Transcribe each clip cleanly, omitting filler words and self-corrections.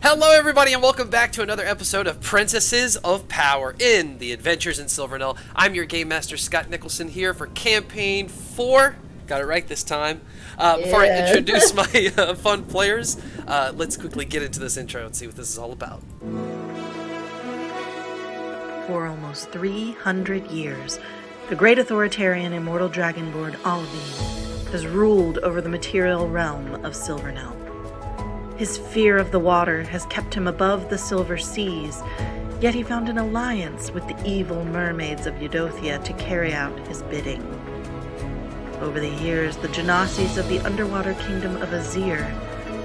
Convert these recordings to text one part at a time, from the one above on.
Hello everybody and welcome back to another episode of Princesses of Power in the Adventures in Silvernell. I'm your Game Master Scott Nicholson here for Campaign 4. Got it right this time. Before I introduce my fun players, let's quickly get into this intro and see what this is all about. For almost 300 years, the great authoritarian immortal dragonlord Alvin has ruled over the material realm of Silvernell. His fear of the water has kept him above the silver seas, yet he found an alliance with the evil mermaids of Eudothia to carry out his bidding. Over the years, the Genasies of the underwater kingdom of Azir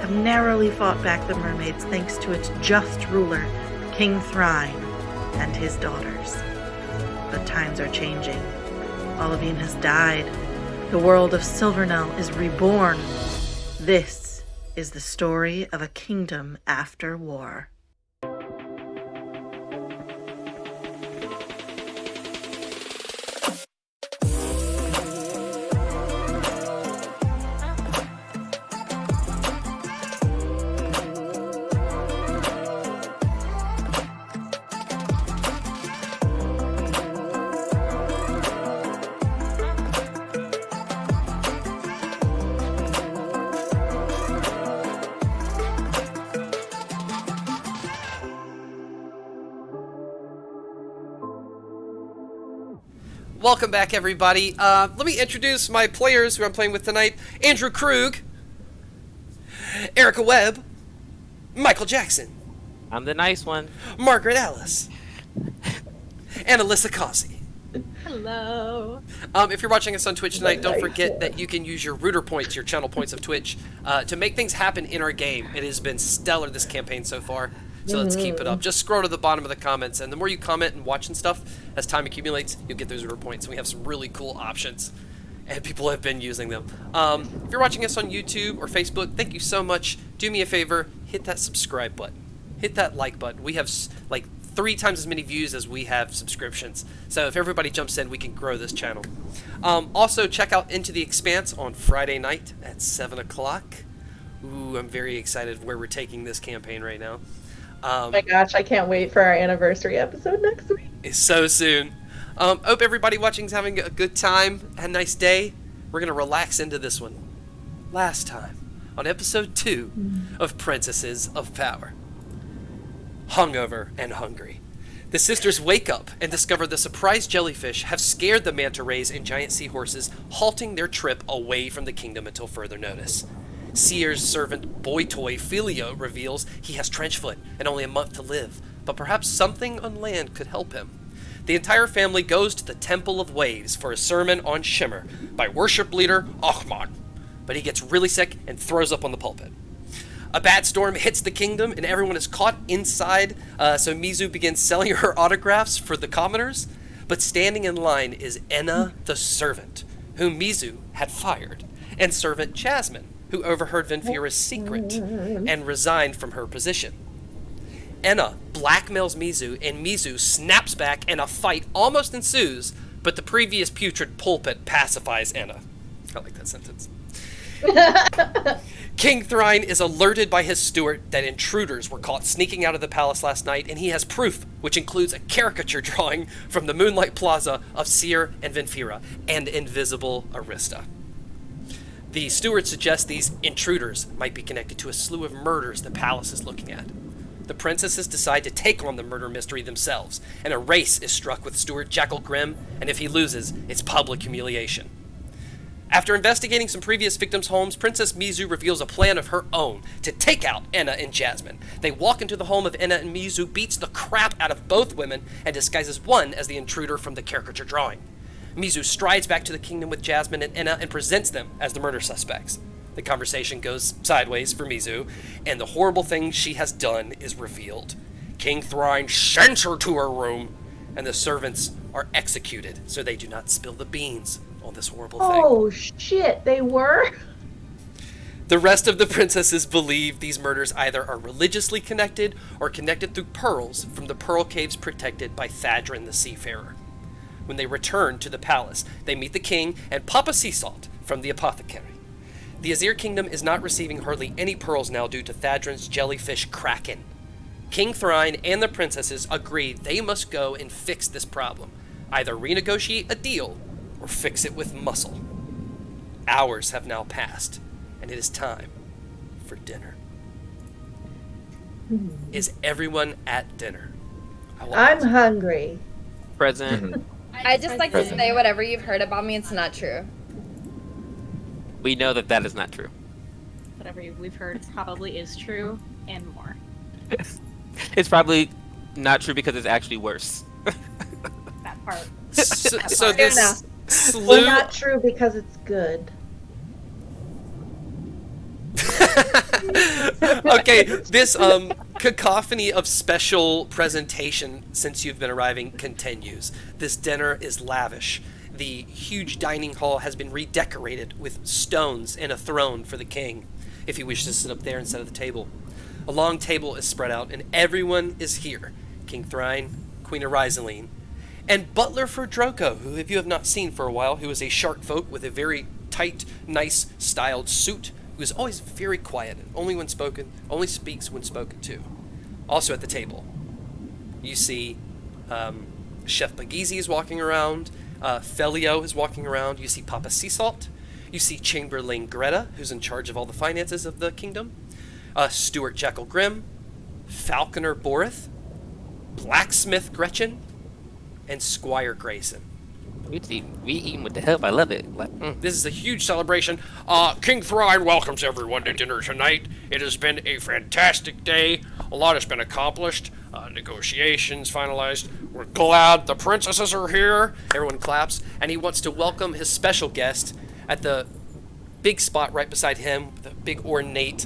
have narrowly fought back the mermaids thanks to its just ruler, King Thrine, and his daughters. But times are changing. Olivine has died. The world of Silvernell is reborn. This is the story of a kingdom after war. Welcome back, everybody. Let me introduce my players who I'm playing with tonight. Andrew Krug, Erica Webb, Michael Jackson, I'm the nice one. Margaret Alice, and Alyssa Causey. Hello. If you're watching us on Twitch tonight, don't forget that you can use your rooter points, your channel points of Twitch, to make things happen in our game. It has been stellar this campaign so far. So let's keep it up. Just scroll to the bottom of the comments, and the more you comment and watch and stuff, as time accumulates, you'll get those reward points. We have some really cool options, and people have been using them. If you're watching us on YouTube or Facebook, thank you so much. Do me a favor, hit that subscribe button. Hit that like button. We have like 3 times as many views as we have subscriptions. So if everybody jumps in, we can grow this channel. Also, check out Into the Expanse on Friday night at 7 o'clock. Ooh, I'm very excited where we're taking this campaign right now. Oh my gosh, I can't wait for our anniversary episode next week. It's so soon. Hope everybody watching is having a good time, had a nice day. We're going to relax into this one. Last time, on episode 2 of Princesses of Power. Hungover and hungry. The sisters wake up and discover the surprise jellyfish have scared the manta rays and giant seahorses, halting their trip away from the kingdom until further notice. Seer's servant boy toy Filio reveals he has trenchfoot and only a month to live, but perhaps something on land could help him. The entire family goes to the Temple of Waves for a sermon on Shimmer by worship leader Ahmad, but he gets really sick and throws up on the pulpit. A bad storm hits the kingdom and everyone is caught inside, so Mizu begins selling her autographs for the commoners, but standing in line is Enna the servant, whom Mizu had fired, and servant Jasmine, who overheard Vinfira's secret and resigned from her position. Enna blackmails Mizu, and Mizu snaps back and a fight almost ensues, but the previous putrid pulpit pacifies Enna. I like that sentence. King Thrine is alerted by his steward that intruders were caught sneaking out of the palace last night, and he has proof, which includes a caricature drawing from the Moonlight Plaza of Seer and Vinfira and invisible Arista. The steward suggests these intruders might be connected to a slew of murders the palace is looking at. The princesses decide to take on the murder mystery themselves, and a race is struck with Steward Jackal Grimm, and if he loses, it's public humiliation. After investigating some previous victims' homes, Princess Mizu reveals a plan of her own to take out Enna and Jasmine. They walk into the home of Enna, and Mizu beats the crap out of both women and disguises one as the intruder from the caricature drawing. Mizu strides back to the kingdom with Jasmine and Enna and presents them as the murder suspects. The conversation goes sideways for Mizu, and the horrible thing she has done is revealed. King Thrine sends her to her room, and the servants are executed so they do not spill the beans on this horrible thing. Oh shit, they were? The rest of the princesses believe these murders either are religiously connected or connected through pearls from the pearl caves protected by Thadrin the Seafarer. When they return to the palace, they meet the king and Papa Seasalt from the apothecary. The Azir kingdom is not receiving hardly any pearls now due to Thadrin's jellyfish kraken King Thrine and the princesses agree they must go and fix this problem. Either renegotiate a deal or fix it with muscle. Hours have now passed, and it is time for dinner. Is everyone at dinner? I'm hungry. Present. I just like to say whatever you've heard about me, it's not true. We know that is not true. Whatever we've heard probably is true and more. It's probably not true because it's actually worse. That part. So Fair this enough. slew... Well, not true because it's good. Okay, this cacophony of special presentation since you've been arriving continues. This dinner is lavish. The huge dining hall has been redecorated with stones and a throne for the king, if he wishes to sit up there instead of the table. A long table is spread out, and everyone is here. King Thrine, Queen Arizaline, and Butler for Drogo, who if you have not seen for a while, who is a shark folk with a very tight, nice, styled suit, who is always very quiet and only speaks when spoken to. Also at the table, you see Chef Bagheezi is walking around, Felio is walking around, you see Papa Seasalt, you see Chamberlain Greta, who's in charge of all the finances of the kingdom, Stuart Jackal Grimm, Falconer Borith, Blacksmith Gretchen, and Squire Grayson. We eating with the help. I love it. This is a huge celebration. King Thrine welcomes everyone to dinner tonight. It has been a fantastic day. A lot has been accomplished. Negotiations finalized. We're glad the princesses are here. Everyone claps. And he wants to welcome his special guest at the big spot right beside him, with a big ornate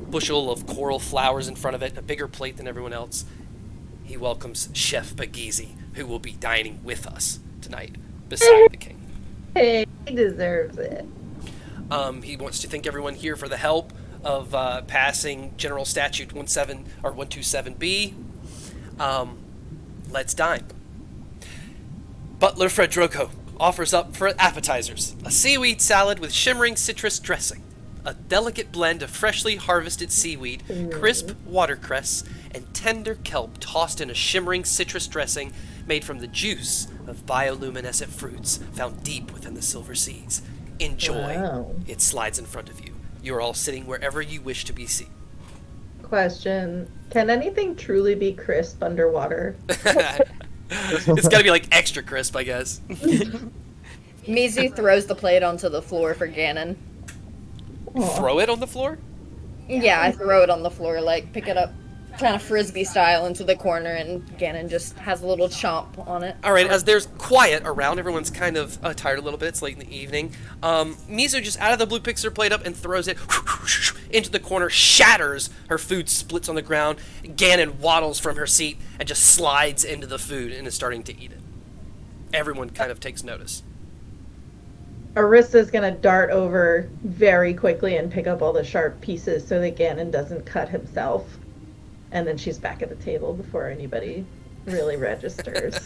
bushel of coral flowers in front of it, a bigger plate than everyone else. He welcomes Chef Bagheezi, who will be dining with us tonight beside the king. Hey, he deserves it. He wants to thank everyone here for the help of passing General Statute 127B. Let's dine. Butler Fredroco offers up for appetizers a seaweed salad with shimmering citrus dressing, a delicate blend of freshly harvested seaweed, crisp watercress, and tender kelp tossed in a shimmering citrus dressing made from the juice of bioluminescent fruits found deep within the silver seas. Enjoy. Wow. It slides in front of you. You are all sitting wherever you wish to be seen. Question: can anything truly be crisp underwater? It's gotta be like extra crisp, I guess. Mizu throws the plate onto the floor for Ganon. Throw it on the floor? Yeah, I throw it on the floor, like pick it up kind of frisbee style into the corner, and Ganon just has a little chomp on it. All right, as there's quiet around, everyone's kind of tired a little bit. It's late in the evening. Mizu just out of the blue picks her plate up and throws it into the corner, shatters. Her food splits on the ground. Ganon waddles from her seat and just slides into the food and is starting to eat it. Everyone kind of takes notice. Arissa's gonna dart over very quickly and pick up all the sharp pieces so that Ganon doesn't cut himself. And then she's back at the table before anybody really registers.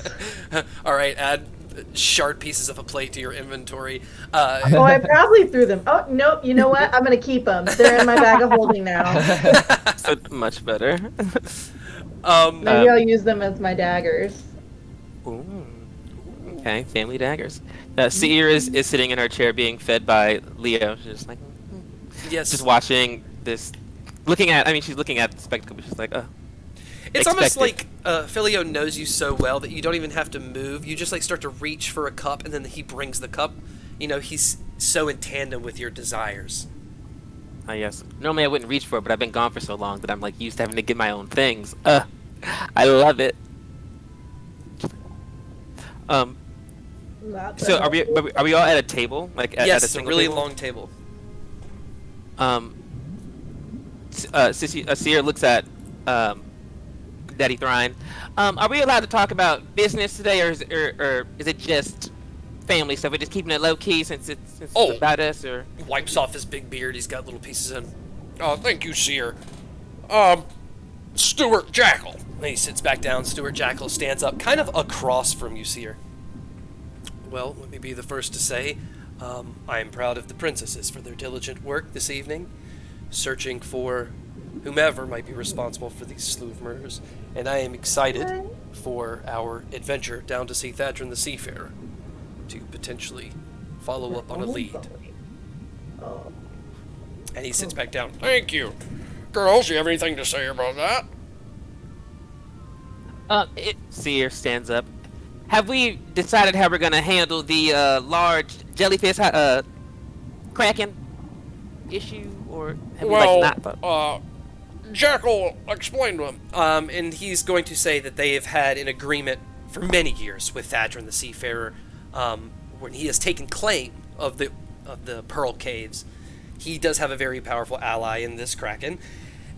All right, add sharp pieces of a plate to your inventory. Oh, I probably threw them. Oh, nope, you know what? I'm going to keep them. They're in my bag of holding now. So much better. Maybe I'll use them as my daggers. Ooh. Okay, family daggers. Seer is sitting in her chair being fed by Leo. She's just like, Yes. just watching this. She's looking at the spectacle, but she's like, oh. It's almost like Filio knows you so well that you don't even have to move. You just like start to reach for a cup, and then he brings the cup. You know, he's so in tandem with your desires. Yes. Normally I wouldn't reach for it, but I've been gone for so long that I'm like used to having to get my own things. I love it. So are we all at a table? Like at Yes, a it's a single really table? long table. Seer looks at Daddy Thrine. Are we allowed to talk about business today, or is it just family stuff? We're just keeping it low key since it's about us, or He wipes off his big beard. He's got little pieces in. Thank you, Seer. Stuart Jackal. And he sits back down. Stuart Jackal stands up, kind of across from you, Seer. Well, let me be the first to say, I am proud of the princesses for their diligent work this evening, searching for whomever might be responsible for these slew of murders, and I am excited for our adventure down to see Thadrin the Seafarer to potentially follow up on a lead. Oh. And he sits back down. Thank you. Girls, you have anything to say about that? Seer stands up. Have we decided how we're gonna handle the large jellyfish kraken issue, or have we not thought? Jackal explained to him. And he's going to say that they have had an agreement for many years with Thadrin the Seafarer, when he has taken claim of the Pearl Caves. He does have a very powerful ally in this kraken,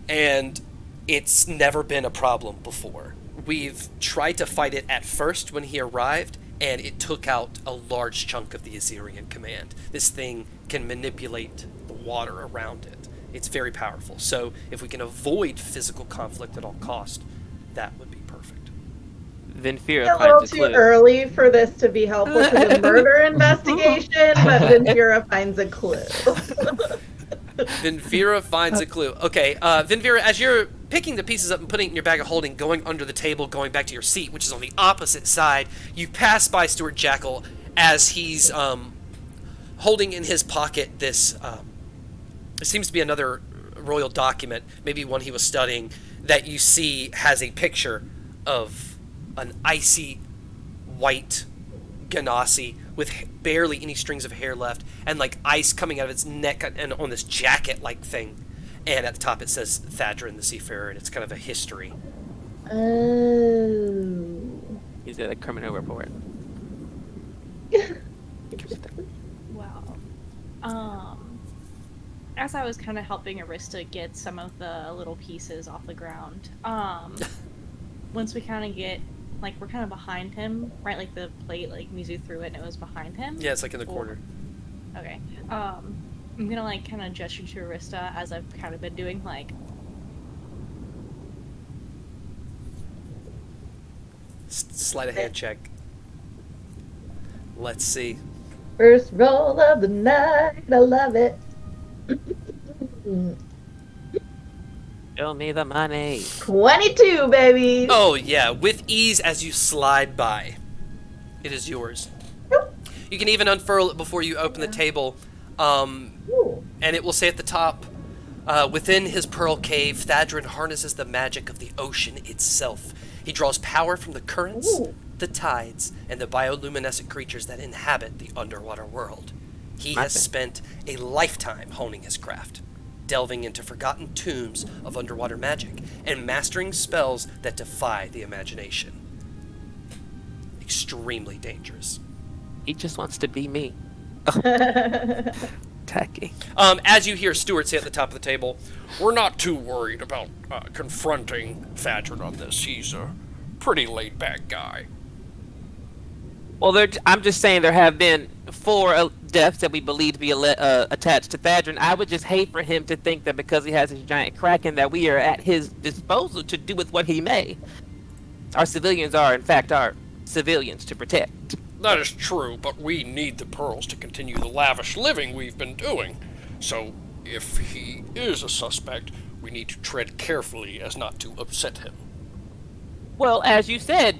and it's never been a problem before. We've tried to fight it at first when he arrived, and it took out a large chunk of the Azerian command. This thing can manipulate the water around it. It's very powerful. So if we can avoid physical conflict at all cost, that would be perfect. Venfira A little finds a too clue. early for this to be helpful to the murder investigation, but Venfira finds a clue. Venfira finds a clue. Okay, Venfira, as you're picking the pieces up and putting it in your bag of holding, going under the table, going back to your seat, which is on the opposite side, you pass by Stuart Jackal as he's holding in his pocket this, it seems to be another royal document, maybe one he was studying, that you see has a picture of an icy white Ganassi with barely any strings of hair left, and like ice coming out of its neck and on this jacket-like thing. And at the top it says Thadrin the Seafarer, and it's kind of a history. Oh. He's at a criminal report. Well, as I was kind of helping Arista get some of the little pieces off the ground, once we kind of get, like, we're kind of behind him, right? Like, the plate, like, Mizu threw it and it was behind him? Yeah, it's like in the corner. Okay. I'm gonna, like, kind of gesture to Arista as I've kind of been doing, like... Sleight of hand check. Let's see. First roll of the night. I love it. Show me the money. 22, baby. Oh, yeah, with ease as you slide by. It is yours. You can even unfurl it before you open the table, and it will say at the top, within his pearl cave, Thadrin harnesses the magic of the ocean itself. He draws power from the currents, the tides, and the bioluminescent creatures that inhabit the underwater world. He has spent a lifetime honing his craft, delving into forgotten tombs of underwater magic, and mastering spells that defy the imagination. Extremely dangerous. He just wants to be me. Tacky. As you hear Stuart say at the top of the table, we're not too worried about confronting Thadrin on this. He's a pretty laid-back guy. Well, I'm just saying there have been 4 deaths that we believe to be attached to Thadrin. I would just hate for him to think that because he has this giant kraken that we are at his disposal to do with what he may. Our civilians are, in fact, our civilians to protect. That is true, but we need the pearls to continue the lavish living we've been doing. So, if he is a suspect, we need to tread carefully as not to upset him. Well, as you said,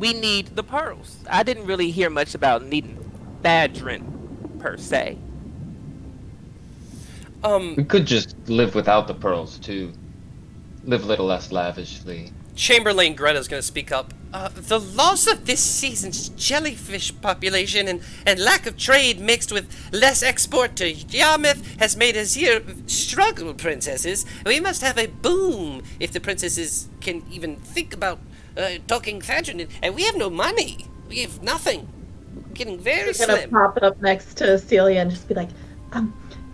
we need the pearls. I didn't really hear much about needing Thadrin, per se. We could just live without the pearls, too. Live a little less lavishly. Chamberlain Greta's going to speak up. The loss of this season's jellyfish population and lack of trade mixed with less export to Yarmouth has made us here struggle, princesses. We must have a boom if the princesses can even think about talking Thadrin, and we have no money. We have nothing. We're getting very We're gonna slim. pop up next to Celia and just be like,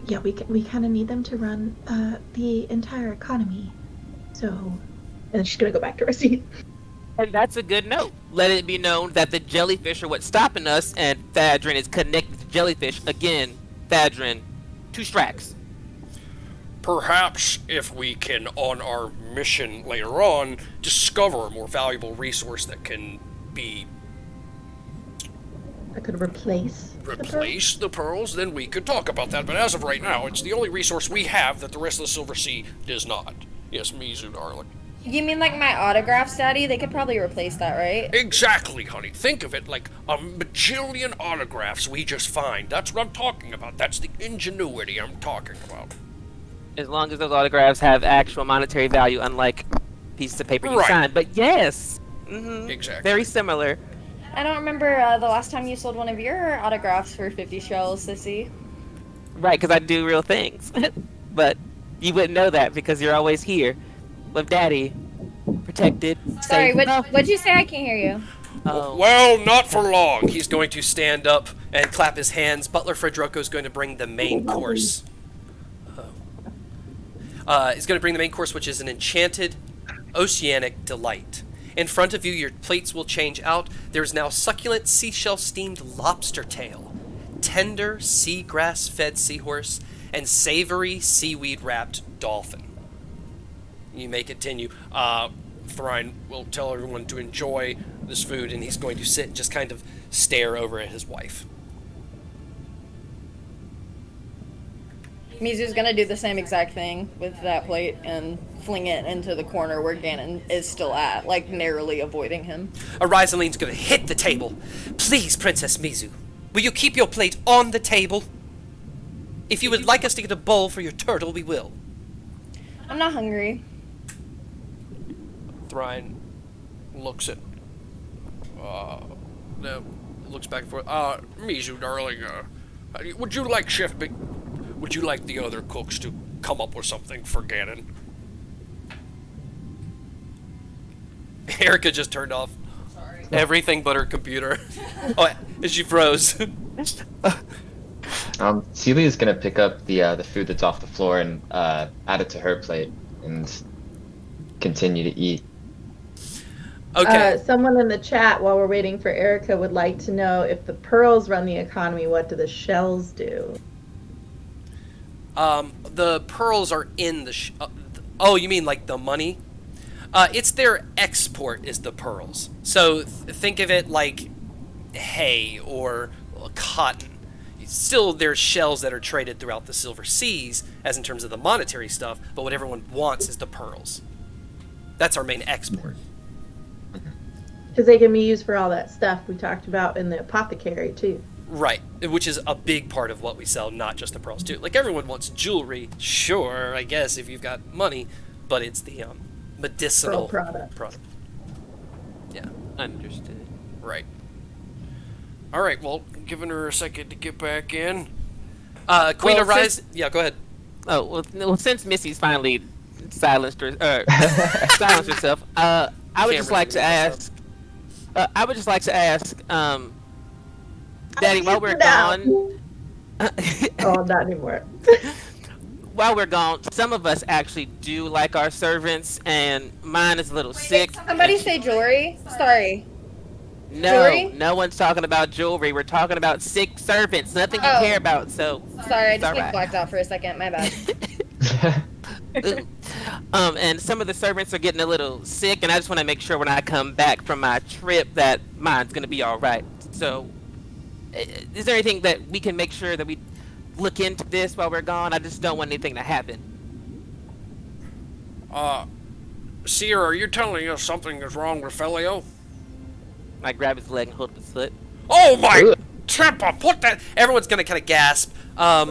yeah, we kind of need them to run the entire economy. So, and then she's gonna go back to her seat. And that's a good note. Let it be known that the jellyfish are what's stopping us, and Thadrin is connected to jellyfish. Again, Thadrin, 2 strikes. Perhaps if we can, on our mission later on, discover a more valuable resource that can be that could replace Replace the pearls? Then we could talk about that. But as of right now, it's the only resource we have that the rest of the Silver Sea does not. Yes, Mizu, darling. You mean like my autographs, Daddy? They could probably replace that, right? Exactly, honey. Think of it like a bajillion autographs we just find. That's what I'm talking about. That's the ingenuity I'm talking about. As long as those autographs have actual monetary value, unlike pieces of paper you Right. sign. But yes, mm-hmm, Exactly. very similar. I don't remember the last time you sold one of your autographs for 50 shells, Sissy. Right, because I do real things. But you wouldn't know that because you're always here with Daddy, protected, Sorry, safe. what'd you say? I can't hear you. Oh. Well, not for long. He's going to stand up and clap his hands. Butler Fredroco is going to bring the main course. He's going to bring the main course, which is an enchanted oceanic delight. In front of you, your plates will change out. There's now succulent seashell-steamed lobster tail, tender seagrass-fed seahorse, and savory seaweed-wrapped dolphin. You may continue. Thrine will tell everyone to enjoy this food, and he's going to sit and just kind of stare over at his wife. Mizu's gonna do the same exact thing with that plate and fling it into the corner where Ganon is still at, like narrowly avoiding him. Arizaline's going to hit the table. Please, Princess Mizu, will you keep your plate on the table? If you would like us to get a bowl for your turtle, we will. I'm not hungry. Thrine looks at. Looks back and forth. Mizu, darling, would you like would you like the other cooks to come up with something for Ganon? Erica just turned off everything but her computer. Oh, she froze. Celia's gonna pick up the food that's off the floor and add it to her plate and continue to eat. Okay. Someone in the chat, while we're waiting for Erica, would like to know if the pearls run the economy, what do the shells do? The pearls are in the... oh, you mean like the money? It's their export is the pearls. So think of it like hay or cotton. Still, there's shells that are traded throughout the Silver Seas, as in terms of the monetary stuff, but what everyone wants is the pearls. That's our main export. Because they can be used for all that stuff we talked about in the apothecary, too. Right, which is a big part of what we sell, not just the pearls, too. Like, everyone wants jewelry, sure, I guess, if you've got money, but it's the medicinal Pearl product. Yeah, Understood. Right. All right. Well, giving her a second to get back in. Queen Well, Arise... Yeah, go ahead. Oh, well, since Missy's finally silenced silenced herself, I would just like to ask. Daddy, while we're gone. Oh, not anymore. While we're gone, some of us actually do like our servants, and mine is a little sick. Somebody say jewelry? Sorry. No, Jewelry? no one's talking about jewelry. We're talking about sick servants. Nothing you Oh. care about. So Sorry, I it's just alright. blacked out for a second. My bad. And some of the servants are getting a little sick, and I just want to make sure when I come back from my trip that mine's gonna be all right. So, is there anything that we can make sure that we look into this while we're gone? I just don't want anything to happen. Seer, are you telling us something is wrong with Felio? I grab his leg and hold up his foot. Oh my Ugh. temper! Put that. Everyone's going to kind of gasp. Got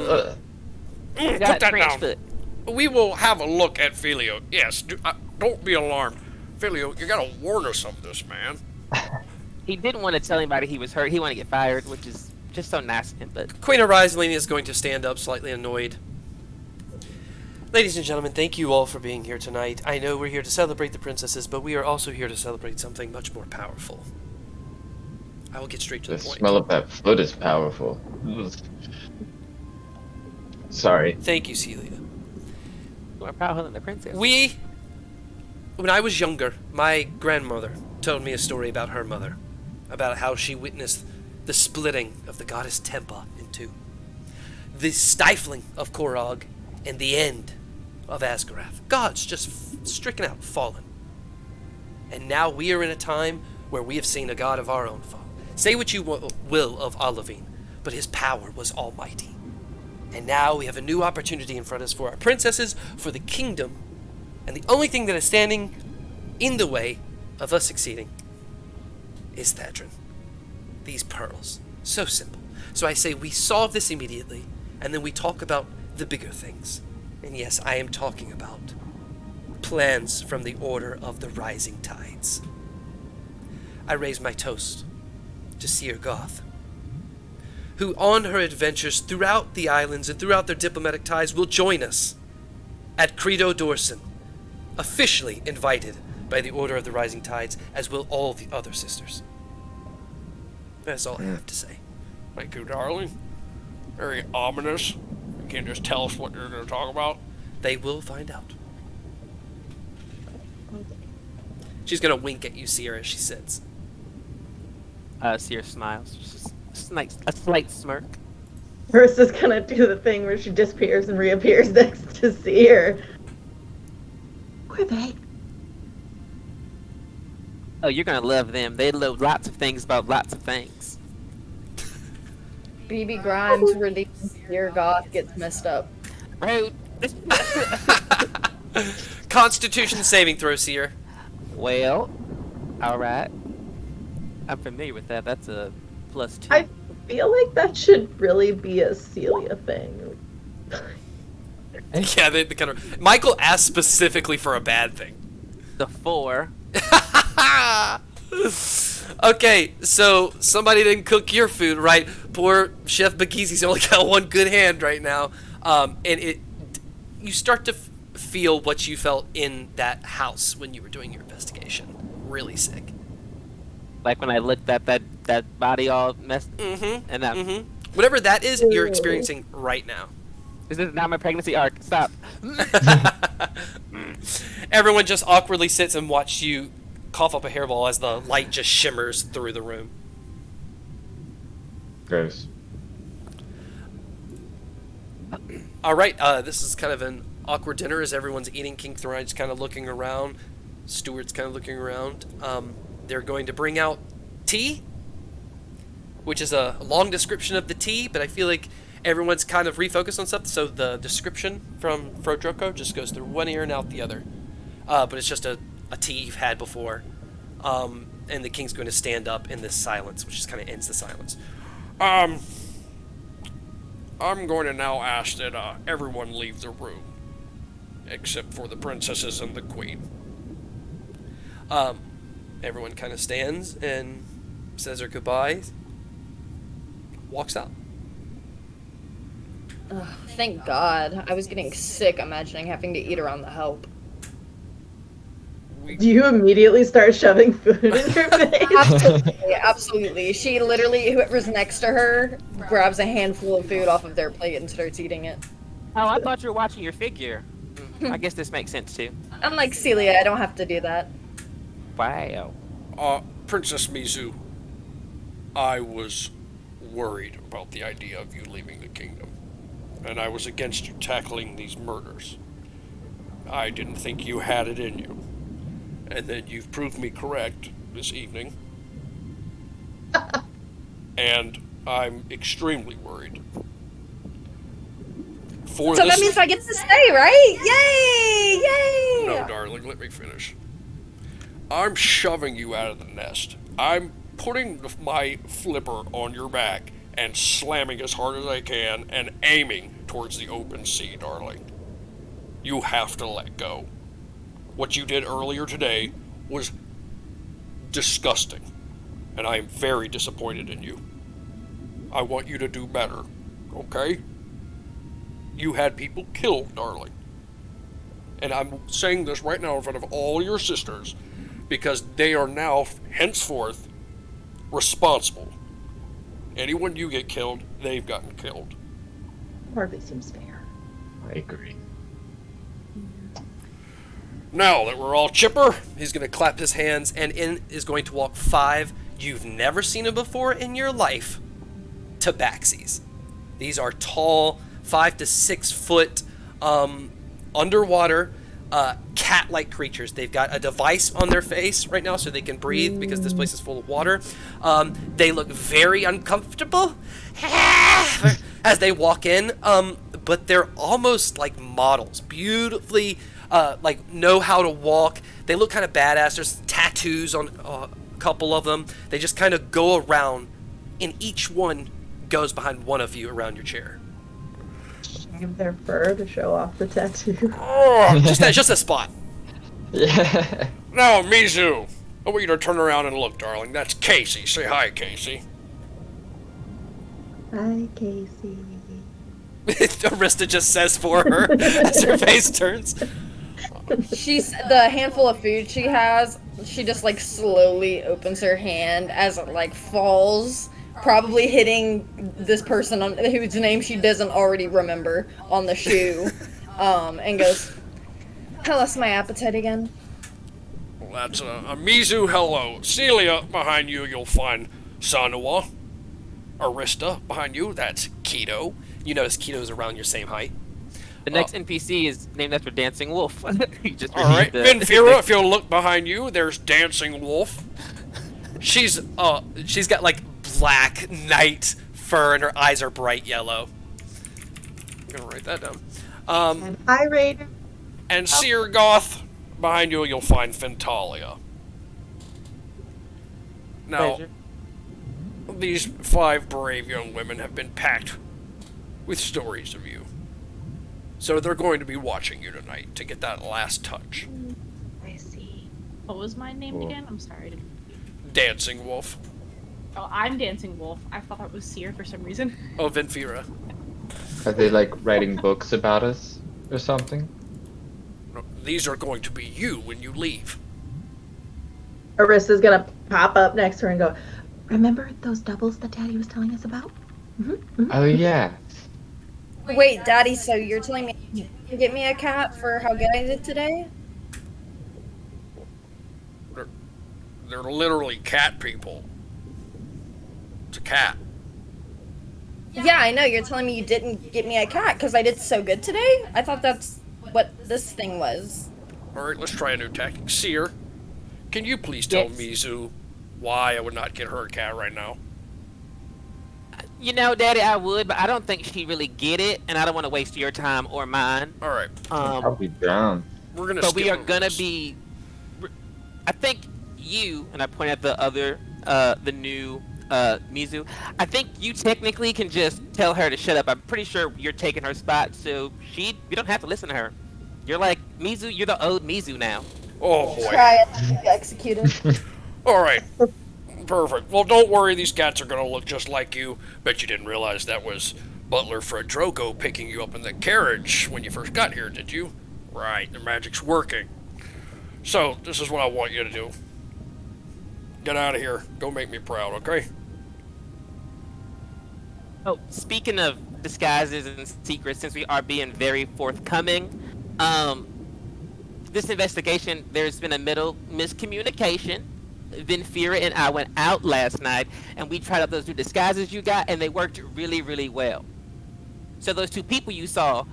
Put that French down. foot. We will have a look at Felio. Yes. Don't be alarmed, Felio. You gotta warn us of this, man. He didn't want to tell anybody he was hurt. He wanted to get fired, which is just so nice of him. But Queen Arizaline is going to stand up, slightly annoyed. Ladies and gentlemen, thank you all for being here tonight. I know we're here to celebrate the princesses, but we are also here to celebrate something much more powerful. I will get straight to The the point. smell of that foot is powerful. Sorry. Thank you, Celia. more powerful than the princess. When I was younger, my grandmother told me a story about her mother, about how she witnessed the splitting of the goddess Tempa in two, the stifling of Korog, and the end of Asgarath. Gods just stricken out, fallen. And now we are in a time where we have seen a god of our own fall. Say what you will of Olivine, but his power was almighty. And now we have a new opportunity in front of us for our princesses, for the kingdom, and the only thing that is standing in the way of us succeeding is Thadrin. These pearls. So simple. So I say we solve this immediately, and then we talk about the bigger things. And yes, I am talking about plans from the Order of the Rising Tides. I raise my toast to Seer Goth, who on her adventures throughout the islands and throughout their diplomatic ties will join us at Credo Dorson, officially invited by the Order of the Rising Tides, as will all the other sisters. That's all I have to say. Thank you, darling. Very ominous. You can't just tell us what you're going to talk about. They will find out. She's going to wink at you, Seer, as she sits. Seer smiles. Just a slight smirk. Marissa's gonna do the thing where she disappears and reappears next to Seer. Who are they? Oh, you're gonna love them. They love lots of things about lots of things. BB Grimes redeemed Seer Goth gets messed up. Rude. Constitution saving throw, Seer. Well, alright. I'm familiar with that. That's a +2. I feel like that should really be a Celia thing. Yeah, they kind of... Michael asked specifically for a bad thing. The 4. Okay, so somebody didn't cook your food, right? Poor Chef Bagizi's only got one good hand right now. And you start to feel what you felt in that house when you were doing your investigation. Really sick. Like when I looked at that body all messed. And that. Whatever that is, you're experiencing right now. Is this now my pregnancy arc? Stop. Everyone just awkwardly sits and watches you cough up a hairball as the light just shimmers through the room. Gross. All right, this is kind of an awkward dinner as everyone's eating. King Thorine's kind of looking around. Stuart's kind of looking around. They're going to bring out tea, which is a long description of the tea, but I feel like everyone's kind of refocused on something, so the description from Frodroko just goes through one ear and out the other. But it's just a tea you've had before. And the king's going to stand up in this silence, which just kind of ends the silence. I'm going to now ask that everyone leave the room, except for the princesses and the queen. Everyone kind of stands and says their goodbyes, walks out. Ugh, thank God. I was getting sick imagining having to eat around the help. Do you immediately start shoving food in your face? Absolutely, absolutely. She literally, whoever's next to her, grabs a handful of food off of their plate and starts eating it. Oh, I thought you were watching your figure. I guess this makes sense too. Unlike Celia, I don't have to do that. Wow. Princess Mizu, I was worried about the idea of you leaving the kingdom, and I was against you tackling these murders. I didn't think you had it in you, and then you've proved me correct this evening. And I'm extremely worried. So that means I get to stay, right? Yay! Yay! No, darling, let me finish. I'm shoving you out of the nest. I'm putting my flipper on your back and slamming as hard as I can and aiming towards the open sea, darling. You have to let go. What you did earlier today was disgusting, and I am very disappointed in you. I want you to do better, okay? You had people killed, darling. And I'm saying this right now in front of all your sisters, because they are now, henceforth, responsible. Anyone you get killed, they've gotten killed. Hardly seems fair. I agree. Now that we're all chipper, He's going to clap his hands, and in is going to walk 5 you've never seen him before in your life tabaxis. These are tall, 5 to 6 foot, underwater, cat-like creatures. They've got a device on their face right now so they can breathe because this place is full of water. They look very uncomfortable as they walk in, but they're almost like models, beautifully like know how to walk. They look kind of badass. There's tattoos on a couple of them. They just kind of go around, and each one goes behind one of you around your chair. Shave their fur to show off the tattoo. Oh, Just a spot. Yeah. now, Mizu, I want you to turn around and look, darling. That's Casey. Say hi, Casey. Hi, Casey. Arista just says for her as her face turns. She's the handful of food she has. She just like slowly opens her hand as it like falls, probably hitting this person on whose name she doesn't already remember on the shoe, and goes, "Tell us my appetite again." Well, that's a Mizu hello. Celia, behind you, you'll find Sanua. Arista, behind you, that's Keto. You notice Keto's around your same height. The next NPC is named after Dancing Wolf. You just All right, repeat Vinfira, if you'll look behind you, there's Dancing Wolf. She's got like black night fur and her eyes are bright yellow. I'm gonna write that down. And hi, Raider. And Seer Goth, behind you, you'll find Fentalia. Now, Pleasure. these 5 brave young women have been packed with stories of you. So they're going to be watching you tonight to get that last touch. I see. What was my name again? I'm sorry. Dancing Wolf. Oh, I'm Dancing Wolf. I thought that was Seer for some reason. Oh, Vinfira. Are they like writing books about us or something? No, these are going to be you when you leave. Arista's gonna pop up next to her and go, "Remember those doubles that Daddy was telling us about?" Oh yeah. Wait, Daddy, so you're telling me you can get me a cat for how good I did today? They're literally cat people. It's a cat. Yeah, I know. You're telling me you didn't get me a cat because I did so good today? I thought that's what this thing was. Alright, let's try a new tactic. Seer, can you please tell Yes. Mizu why I would not get her a cat right now? You know, Daddy, I would, but I don't think she'd really get it, and I don't want to waste your time or mine. Alright, I'll be down. we're gonna But skip we are over gonna this. be. I think you, and I point at the other, the new Mizu. I think you technically can just tell her to shut up. I'm pretty sure you're taking her spot, so you don't have to listen to her. You're like Mizu. You're the old Mizu now. Oh boy. Try it. Execute it. Alright. Perfect. Well, don't worry, these cats are gonna look just like you. Bet you didn't realize that was Butler Fred Drogo picking you up in the carriage when you first got here, did you? Right, the magic's working. So, this is what I want you to do. Get out of here. Go make me proud, okay? Oh, speaking of disguises and secrets, since we are being very forthcoming, this investigation, there's been a miscommunication. Vinfira and I went out last night, and we tried out those new disguises you got, and they worked really, really well. So those 2 people you saw,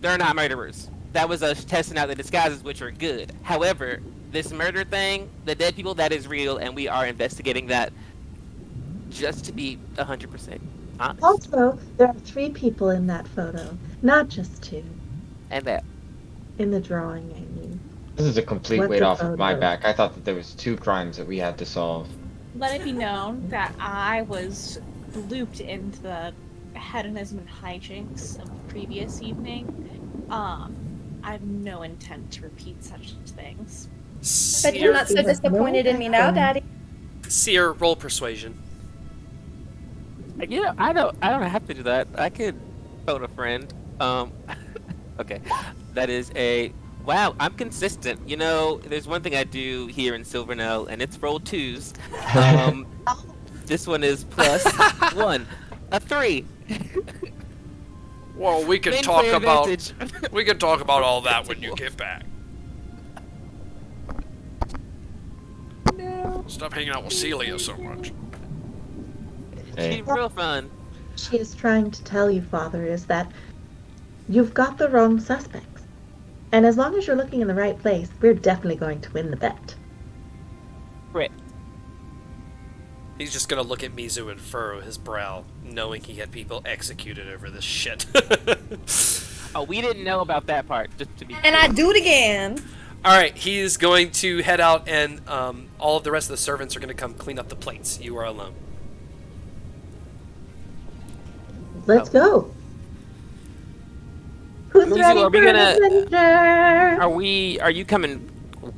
they're not murderers. That was us testing out the disguises, which are good. However, this murder thing, the dead people, that is real, and we are investigating that just to be 100% honest. Also, there are 3 people in that photo, not just 2. And that. In the drawing, I mean. This is a complete What's weight the off of my photo? back. I thought that there was 2 crimes that we had to solve. Let it be known that I was looped into the hedonism and hijinks of the previous evening. I have no intent to repeat such things. But you're not so Seer- disappointed in me now, Daddy. Seer, roll persuasion. You know, I don't have to do that. I could phone a friend. Okay. That is a wow, I'm consistent. You know, there's one thing I do here in Silvernell, and it's roll 2s. This one is plus 1. A 3. Well, we can Main talk player about advantage. we can talk about all that when you get back. No. Stop hanging out with Celia so much. Hey. She's real fun. She is trying to tell you, Father, is that you've got the wrong suspects. And as long as you're looking in the right place, we're definitely going to win the bet. Great. He's just gonna look at Mizu and furrow his brow, knowing he had people executed over this shit. Oh, we didn't know about that part, just to be And I do it again. Alright, he is going to head out, and all of the rest of the servants are gonna come clean up the plates. You are alone. Let's go. Who's Mizu, ready are we for an gonna- adventure? Are you coming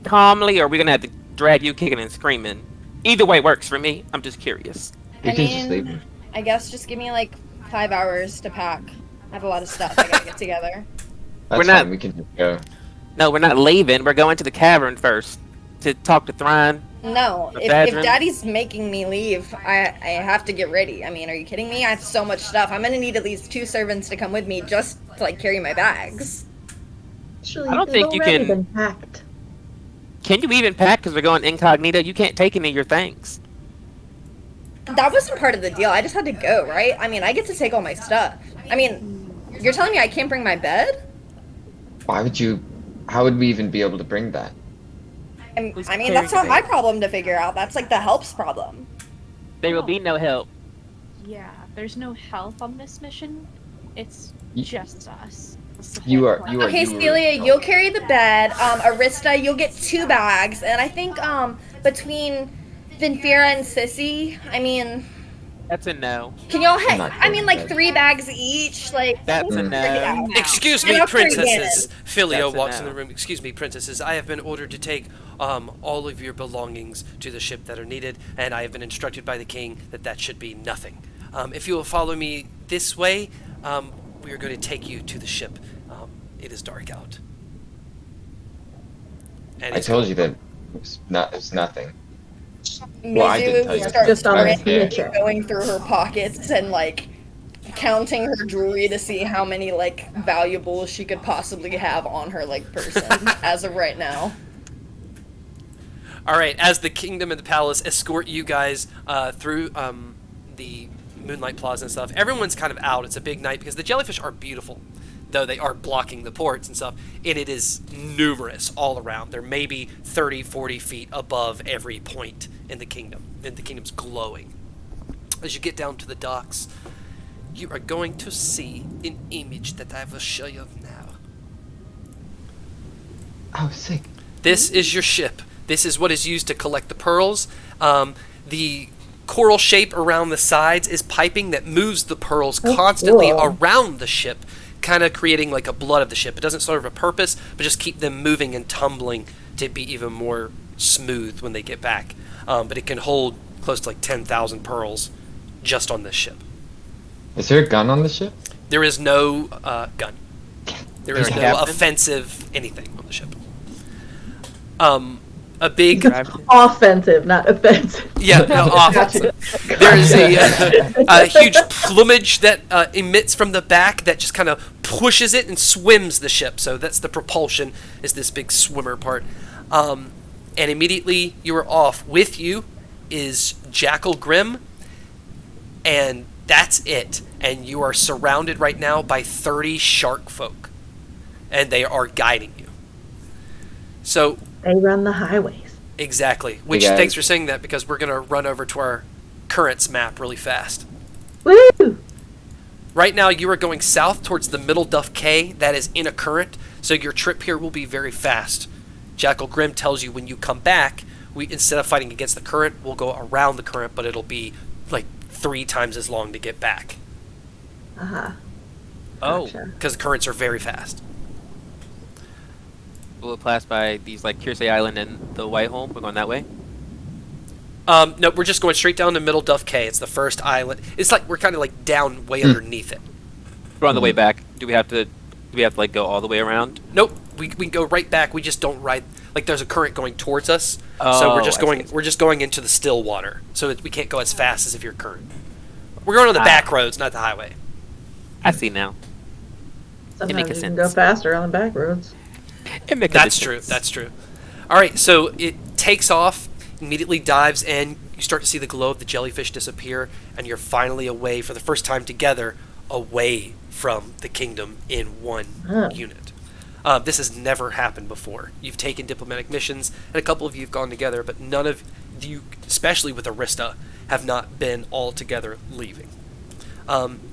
calmly, or are we gonna have to drag you kicking and screaming? Either way works for me. I'm just curious. You I can just leave mean, him. I guess just give me like 5 hours to pack. I have a lot of stuff I gotta get together. That's We're not- fine. We can just go. No, we're not leaving. We're going to the cavern first to talk to Thrawn. No, The if bedroom? Daddy's making me leave, I have to get ready. I mean, are you kidding me? I have so much stuff. I'm gonna need at least 2 servants to come with me just to like carry my bags. Actually, I don't they've think you already can- been packed. Can you even pack? Because we're going incognito. You can't take any of your things. That wasn't part of the deal. I just had to go, right? I mean, I get to take all my stuff. I mean, you're telling me I can't bring my bed? Why would you? How would we even be able to bring that? I mean, that's not my problem to figure out. That's like the help's problem. There will be no help. Yeah, there's no help on this mission. It's Y- just us. That's the You whole are. point. You are. Okay, you were- Celia, you'll carry the bed. Arista, you'll get 2 bags. And I think between Vinfira and Sissy, I mean, That's a no. can y'all I'm not I mean, like carrying 3 bags each? Like, That's a figure it no. out. Excuse And me, I'll carry princesses. Filio That's a walks in no. the room. Excuse me, princesses. I have been ordered to take all of your belongings to the ship that are needed, and I have been instructed by the king that that should be nothing. If you will follow me this way, we are going to take you to the ship. It is dark out. And I he's told gonna- you that it was not. It was nothing. Mizu Well, I didn't tell you. starts Just on a frantically snitcher. going through her pockets and like counting her jewelry to see how many like valuables she could possibly have on her like person as of right now. All right, as the kingdom and the palace escort you guys through the Moonlight Plaza and stuff, everyone's kind of out. It's a big night because the jellyfish are beautiful, though they are blocking the ports and stuff, and it is numerous all around. They're maybe 30, 40 feet above every point in the kingdom, and the kingdom's glowing. As you get down to the docks, you are going to see an image that I will show you now. Oh, sick. This is your ship. This is what is used to collect the pearls. The coral shape around the sides is piping that moves the pearls constantly cool. around the ship, kind of creating like a blood of the ship. It doesn't serve a purpose, but just keep them moving and tumbling to be even more smooth when they get back. But it can hold close to like 10,000 pearls just on this ship. Is there a gun on the ship? There is no gun. There is no Captain? offensive anything on the ship. A big Offensive, not offensive. Yeah, no, offensive. There is a huge plumage that emits from the back that just kind of pushes it and swims the ship. So that's the propulsion, is this big swimmer part. And immediately you are off. With you is Jackal Grim, and that's it. And you are surrounded right now by 30 shark folk, and they are guiding you. So They run the highways. exactly. Which, guys. thanks for saying that, because we're going to run over to our currents map really fast. Woo! Right now, you are going south towards the Middle Duff Cay. That is in a current, so your trip here will be very fast. Jackal Grim tells you when you come back, instead of fighting against the current, we'll go around the current, but it'll be like 3 times as long to get back, Uh-huh. Oh, Gotcha. because the currents are very fast. will it pass by these like Kirsey Island and the Whiteholm? We're going that way. No, we're just going straight down to Middle Duff Cay. It's the first island. It's like we're kind of like down way underneath it. We're on the way back. Do we have to like go all the way around? Nope, we go right back. We just don't ride. Like there's a current going towards us, so Oh, we're just I going. see. We're just going into the still water, so we can't go as fast as if you're current. We're going on the back roads, not the highway. I see now. Sometimes makes you can sense. go faster on the back roads. It makes That's a true. difference. That's true. All right, so it takes off, immediately dives in. You start to see the glow of the jellyfish disappear, and you're finally away for the first time together, away from the kingdom in one Oh. unit. This has never happened before. You've taken diplomatic missions, and a couple of you have gone together, but none of you, especially with Arista, have not been all together leaving.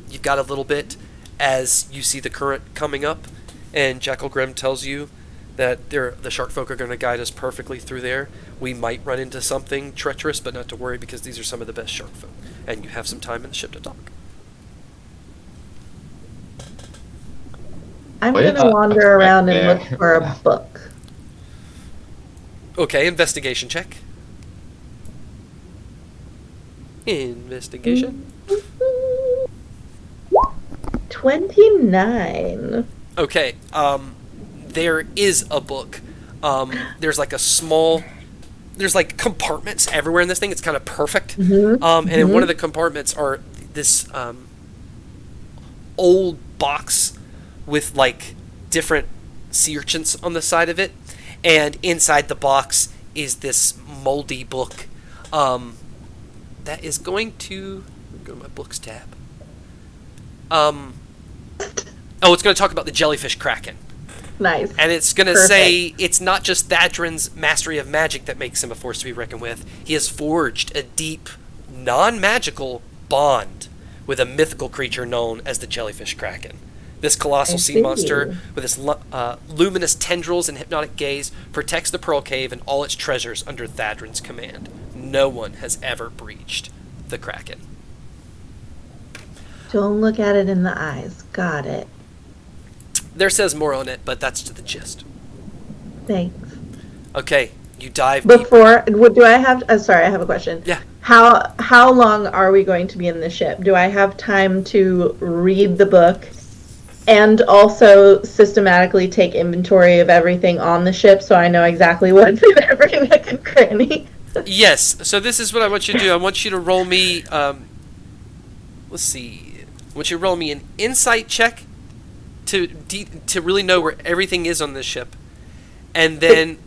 You've got a little bit as you see the current coming up, and Jackal Grim tells you that the shark folk are going to guide us perfectly through there. We might run into something treacherous, but not to worry, because these are some of the best shark folk, and you have some time in the ship to talk. I'm going to wander around and look for a book. Okay, investigation check. Investigation. 29. Okay, there is a book. There's like a small... There's like compartments everywhere in this thing. It's kind of perfect. And in one of the compartments are this old box with like different sea urchins on the side of it. And inside the box is this moldy book that is going to... Go to my books tab. It's going to talk about the jellyfish kraken. Nice. And it's going to say it's not just Thadrin's mastery of magic that makes him a force to be reckoned with. He has forged a deep, non-magical bond with a mythical creature known as the jellyfish kraken. This colossal sea monster, with its luminous tendrils and hypnotic gaze, protects the Pearl Cave and all its treasures under Thadrin's command. No one has ever breached the kraken. Don't look at it in the eyes. Got it. There says more on it, but that's to the gist. Thanks. Okay, you dive Before, do I have... sorry, I have a question. Yeah. How long are we going to be in the ship? Do I have time to read the book and also systematically take inventory of everything on the ship so I know exactly what's in every nook and cranny? Yes, so this is what I want you to do. I want you to roll me... let's see. I want you to roll me an insight check to really know where everything is on this ship, and then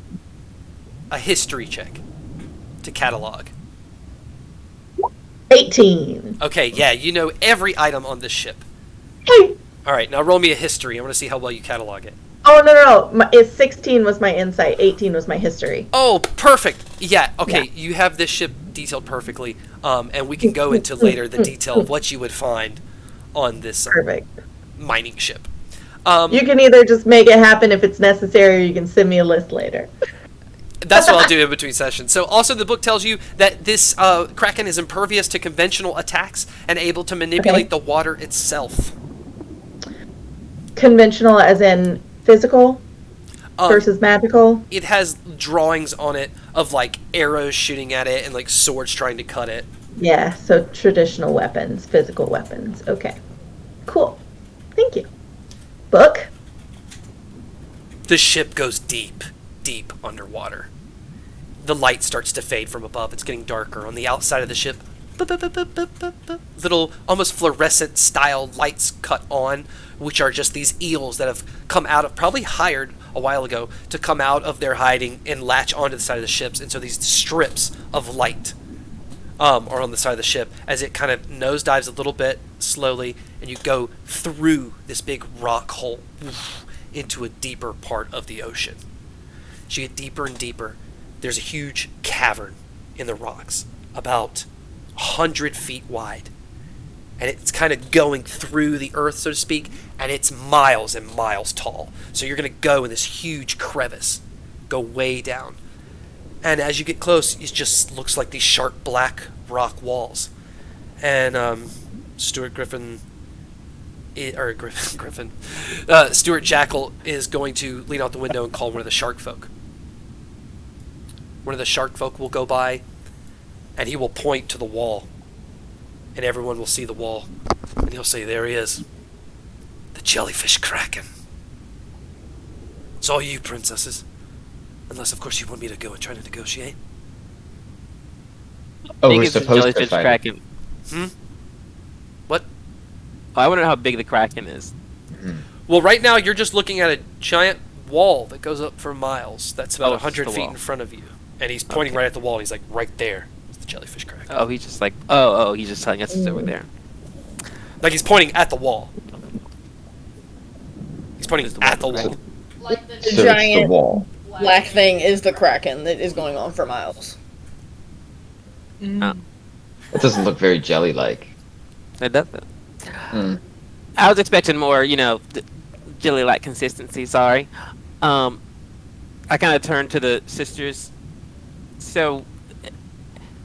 a history check to catalog. 18. Okay, yeah, you know every item on this ship. All right, now roll me a history. I want to see how well you catalog it. Oh, no. 16 was my insight. 18 was my history. Oh, perfect. Yeah, okay, yeah. You have this ship detailed perfectly, and we can go into later the detail of what you would find on this mining ship. You can either just make it happen if it's necessary, or you can send me a list later. That's what I'll do in between sessions. So also the book tells you that this kraken is impervious to conventional attacks and able to manipulate the water itself. Conventional as in physical versus magical? It has drawings on it of like arrows shooting at it and like swords trying to cut it. Yeah, so traditional weapons, physical weapons. Okay. Cool. Thank you. Book? The ship goes deep underwater. The light starts to fade from above. It's getting darker. On the outside of the ship, little almost fluorescent style lights cut on, which are just these eels that have come out of, probably hired a while ago, to come out of their hiding and latch onto the side of the ships. And so these strips of light are on the side of the ship as it kind of nosedives a little bit slowly, and you go through this big rock hole into a deeper part of the ocean. As you get deeper and deeper, there's a huge cavern in the rocks, about 100 feet wide. And it's kind of going through the earth, so to speak, and it's miles and miles tall. So you're going to go in this huge crevice, go way down. And as you get close, it just looks like these sharp black rock walls. And Stuart Jackal is going to lean out the window and call one of the shark folk. One of the shark folk will go by, and he will point to the wall, and everyone will see the wall, and he'll say, "There he is, the jellyfish kraken. It's all you, princesses, unless of course you want me to go and try to negotiate." Oh, we're supposed to fight. Kraken. What? Oh, I want to know how big the kraken is. Well, right now you're just looking at a giant wall that goes up for miles. That's about 100 feet in front of you. And he's pointing right at the wall, and he's like, right there is the jellyfish kraken. Oh, he's just like, he's just telling us it's over there. Like he's pointing at the wall. He's pointing at the wall. The So it's the giant wall. black thing is the kraken that is going on for miles. Oh, It doesn't look very jelly-like. it doesn't. Mm. I was expecting more, jelly-like consistency. Sorry. I kind of turned to the sisters. So,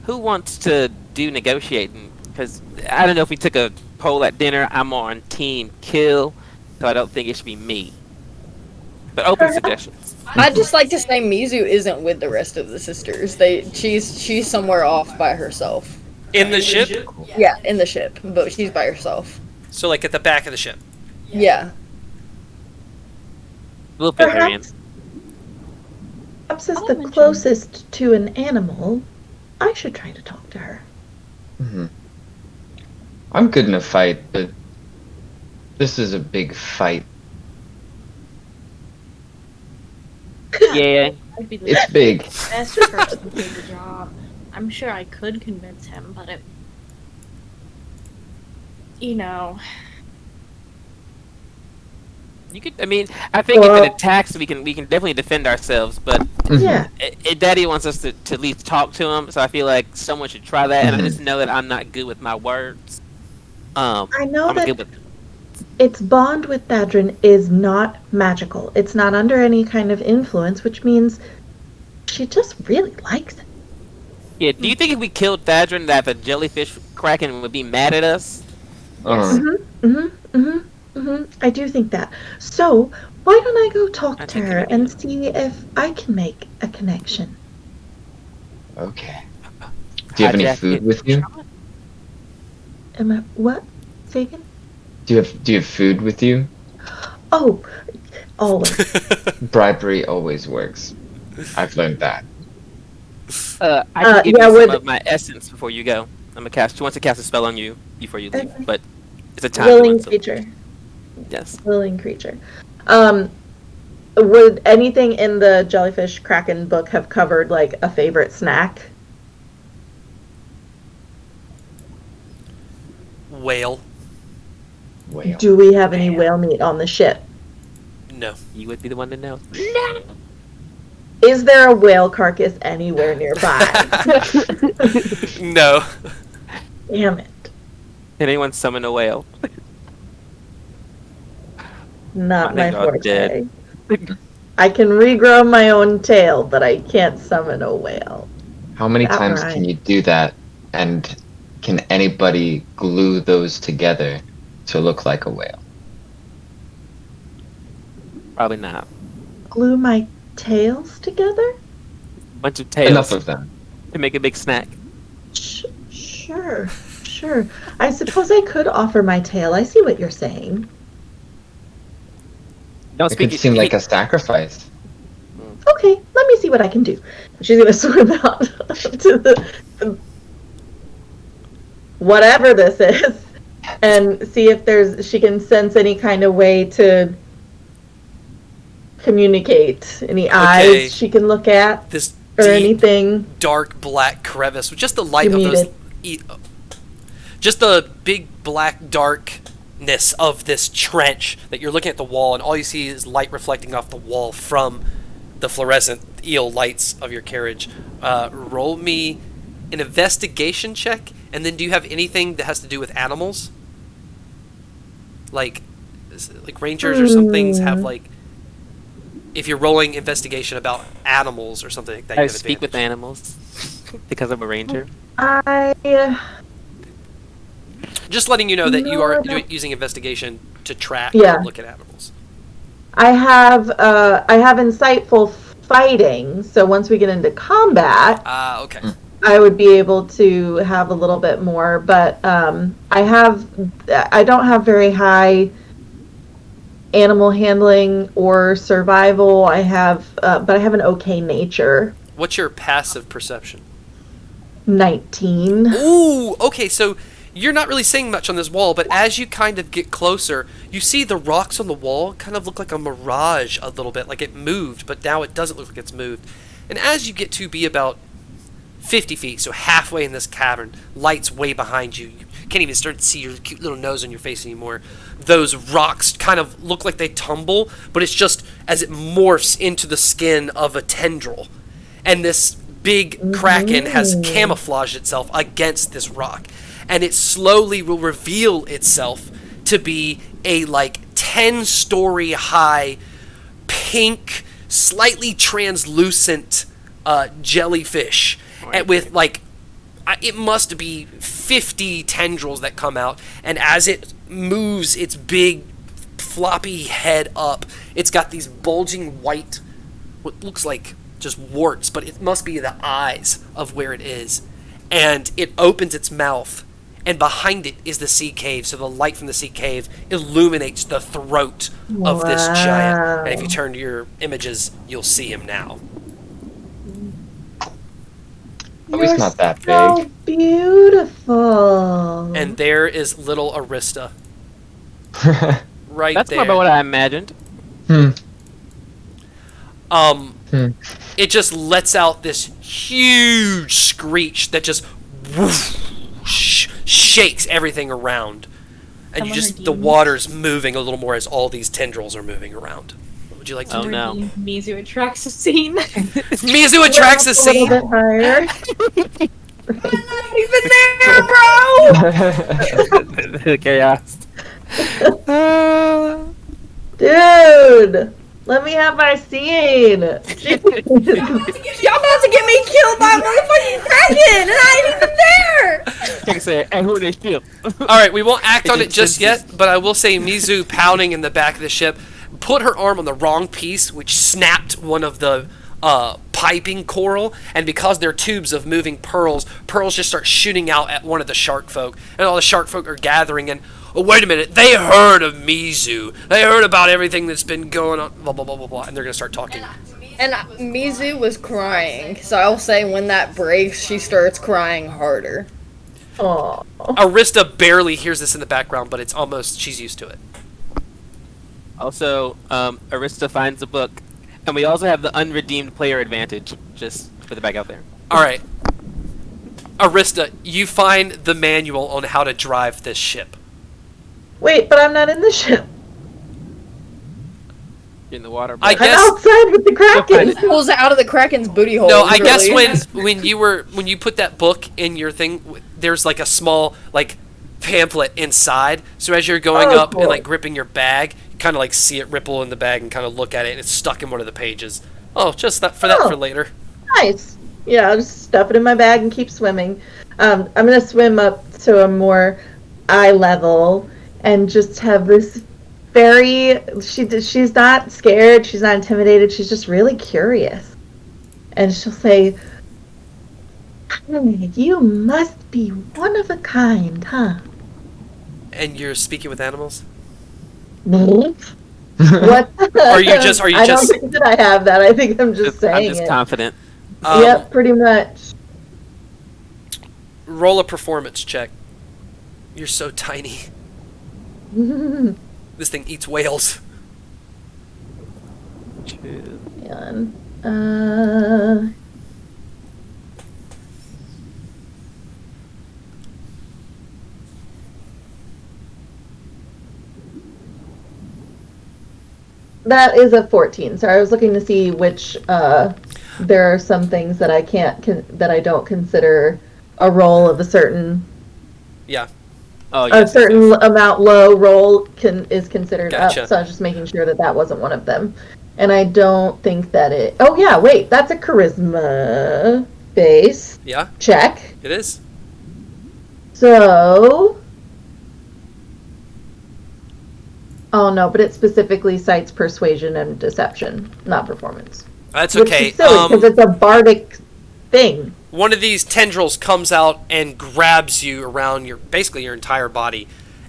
who wants to do negotiating? Because I don't know if we took a poll at dinner. I'm on team kill, so I don't think it should be me. But open suggestions. I'd just like to say Mizu isn't with the rest of the sisters. She's somewhere off by herself. In the ship? Yeah, in the ship, but she's by herself. So, like, at the back of the ship. Yeah. We'll fit her in. Perhaps as I'll the mention- closest to an animal, I should try to talk to her. Hmm. I'm good in a fight, but this is a big fight. Yeah. I'd be the It's big. best person to do the job. I'm sure I could convince him, but it. You could. I mean, I think Well- if it attacks, we can definitely defend ourselves. But Mhm. Yeah. Daddy wants us to at least talk to him, so I feel like someone should try that. And I Mhm. just know that I'm not good with my words. I know I'm that good with. its bond with Thadrin is not magical. It's not under any kind of influence, which means she just really likes it. Yeah. Do you think if we killed Thadrin, that the jellyfish kraken would be mad at us? I do think that. So, why don't I go talk I to think her it and is. see if I can make a connection? Okay. Do you have any Hijack food it. with you? Am I what? Say again? Do you have food with you? Oh, always. Bribery always works. I've learned that. I can give yeah, you some would- of my essence before you go. I'm gonna cast. She wants to cast a spell on you before you leave, Okay. but it's a time. Willing one, so- creature. Yes. Willing creature. Would anything in the Jellyfish Kraken book have covered like a favorite snack? Whale. Whale. Do we have any whale meat on the ship? No. You would be the one to know. Is there a whale carcass anywhere nearby? No. Damn it. Can anyone summon a whale? Not I my think I'm forte. dead. I can regrow my own tail, but I can't summon a whale. How many That times right. can you do that? And can anybody glue those together to look like a whale? Probably not. Glue my tails together? Bunch of tails Enough of them. to make a big snack. Sure. I suppose I could offer my tail. I see what you're saying. Don't It speak. could seem like a sacrifice. Okay, let me see what I can do. She's gonna swim out to the whatever this is, and see if she can sense any kind of way to communicate. Any Okay. eyes she can look at This or deep, anything. dark black crevice with just the light You of need those. it. Just the big black darkness of this trench that you're looking at the wall, and all you see is light reflecting off the wall from the fluorescent eel lights of your carriage. Roll me an investigation check, and then do you have anything that has to do with animals? Like rangers or some things have like. If you're rolling investigation about animals or something like that, you I have speak with advantage. animals because I'm a ranger. I Just letting you know that you are No. using investigation to track Yeah. and look at animals. have insightful fighting. So once we get into combat, Okay. I would be able to have a little bit more, but I don't have very high animal handling or survival. but I have an okay nature. What's your passive perception? 19. Ooh, okay, so you're not really seeing much on this wall, but as you kind of get closer, you see the rocks on the wall kind of look like a mirage a little bit, like it moved, but now it doesn't look like it's moved. And as you get to be about 50 feet, so halfway in this cavern, lights way behind you. You can't even start to see your cute little nose on your face anymore. Those rocks kind of look like they tumble, but it's just as it morphs into the skin of a tendril. And this big kraken has camouflaged itself against this rock. And it slowly will reveal itself to be a 10-story high, pink, slightly translucent jellyfish. And with it must be 50 tendrils that come out. And as it moves its big floppy head up, it's got these bulging white, what looks like just warts, but it must be the eyes of where it is. And it opens its mouth, and behind it is the sea cave, so the light from the sea cave illuminates the throat of this giant. And if you turn to your images, you'll see him now. Oh, he's not that big. So beautiful. And there is little Arista. Right That's there. more about what I imagined. It just lets out this huge screech that just shakes everything around. And the water's moving a little more as all these tendrils are moving around. What would you like to do? Oh no. Mizu attracts a scene. Mizu attracts a A little scene. bit higher. Even there, bro! Chaos. Dude, let me have my scene. Y'all about to get me killed by a motherfucking kraken, and I ain't even there! Can't say, hey, who they feel? Alright, we won't act on it just yet, but I will say Mizu pounding in the back of the ship put her arm on the wrong piece, which snapped one of the piping coral, and because they're tubes of moving pearls just start shooting out at one of the shark folk, and all the shark folk are gathering, and oh, wait a minute, they heard of Mizu. They heard about everything that's been going on, blah, blah, blah, blah, blah, and they're going to start talking. And Mizu was crying, so I'll say when that breaks, she starts crying harder. Oh. Arista barely hears this in the background, but it's almost, she's used to it. Also, Arista finds a book, and we also have the unredeemed player advantage, just for the back out there. Alright. Arista, you find the manual on how to drive this ship. Wait, but I'm not in the ship. In the water. I but- guess- I'm outside with the kraken. It pulls out of the kraken's booty hole. No, I guess literally. when you put that book in your thing, there's a small pamphlet inside. So as you're going Oh, up and cool. gripping your bag, you kind of see it ripple in the bag and kind of look at it, and it's stuck in one of the pages. Oh, just that for Oh. later. Nice. Yeah, I'll just stuff it in my bag and keep swimming. I'm gonna swim up to a more eye level and just have this she's not scared, she's not intimidated, she's just really curious. And she'll say, "Hey, you must be one of a kind, huh?" And you're speaking with animals? What? Are you just- I don't think that I have that. I think I'm just saying I'm just it. confident. Yep, pretty much. Roll a performance check. You're so tiny. This thing eats whales. And, that is a 14. Sorry, I was looking to see which, there are some things that I that I don't consider a roll of a certain, Yeah. Oh, a yes, certain yes. amount low roll is considered Gotcha. up. So I was just making sure that that wasn't one of them. And I don't think that oh yeah, wait, that's a charisma base. Yeah, Check. it is. So, oh no, but it specifically cites persuasion and deception, not performance. That's Which okay. is silly because it's a bardic thing. One of these tendrils comes out and grabs you around basically your entire body,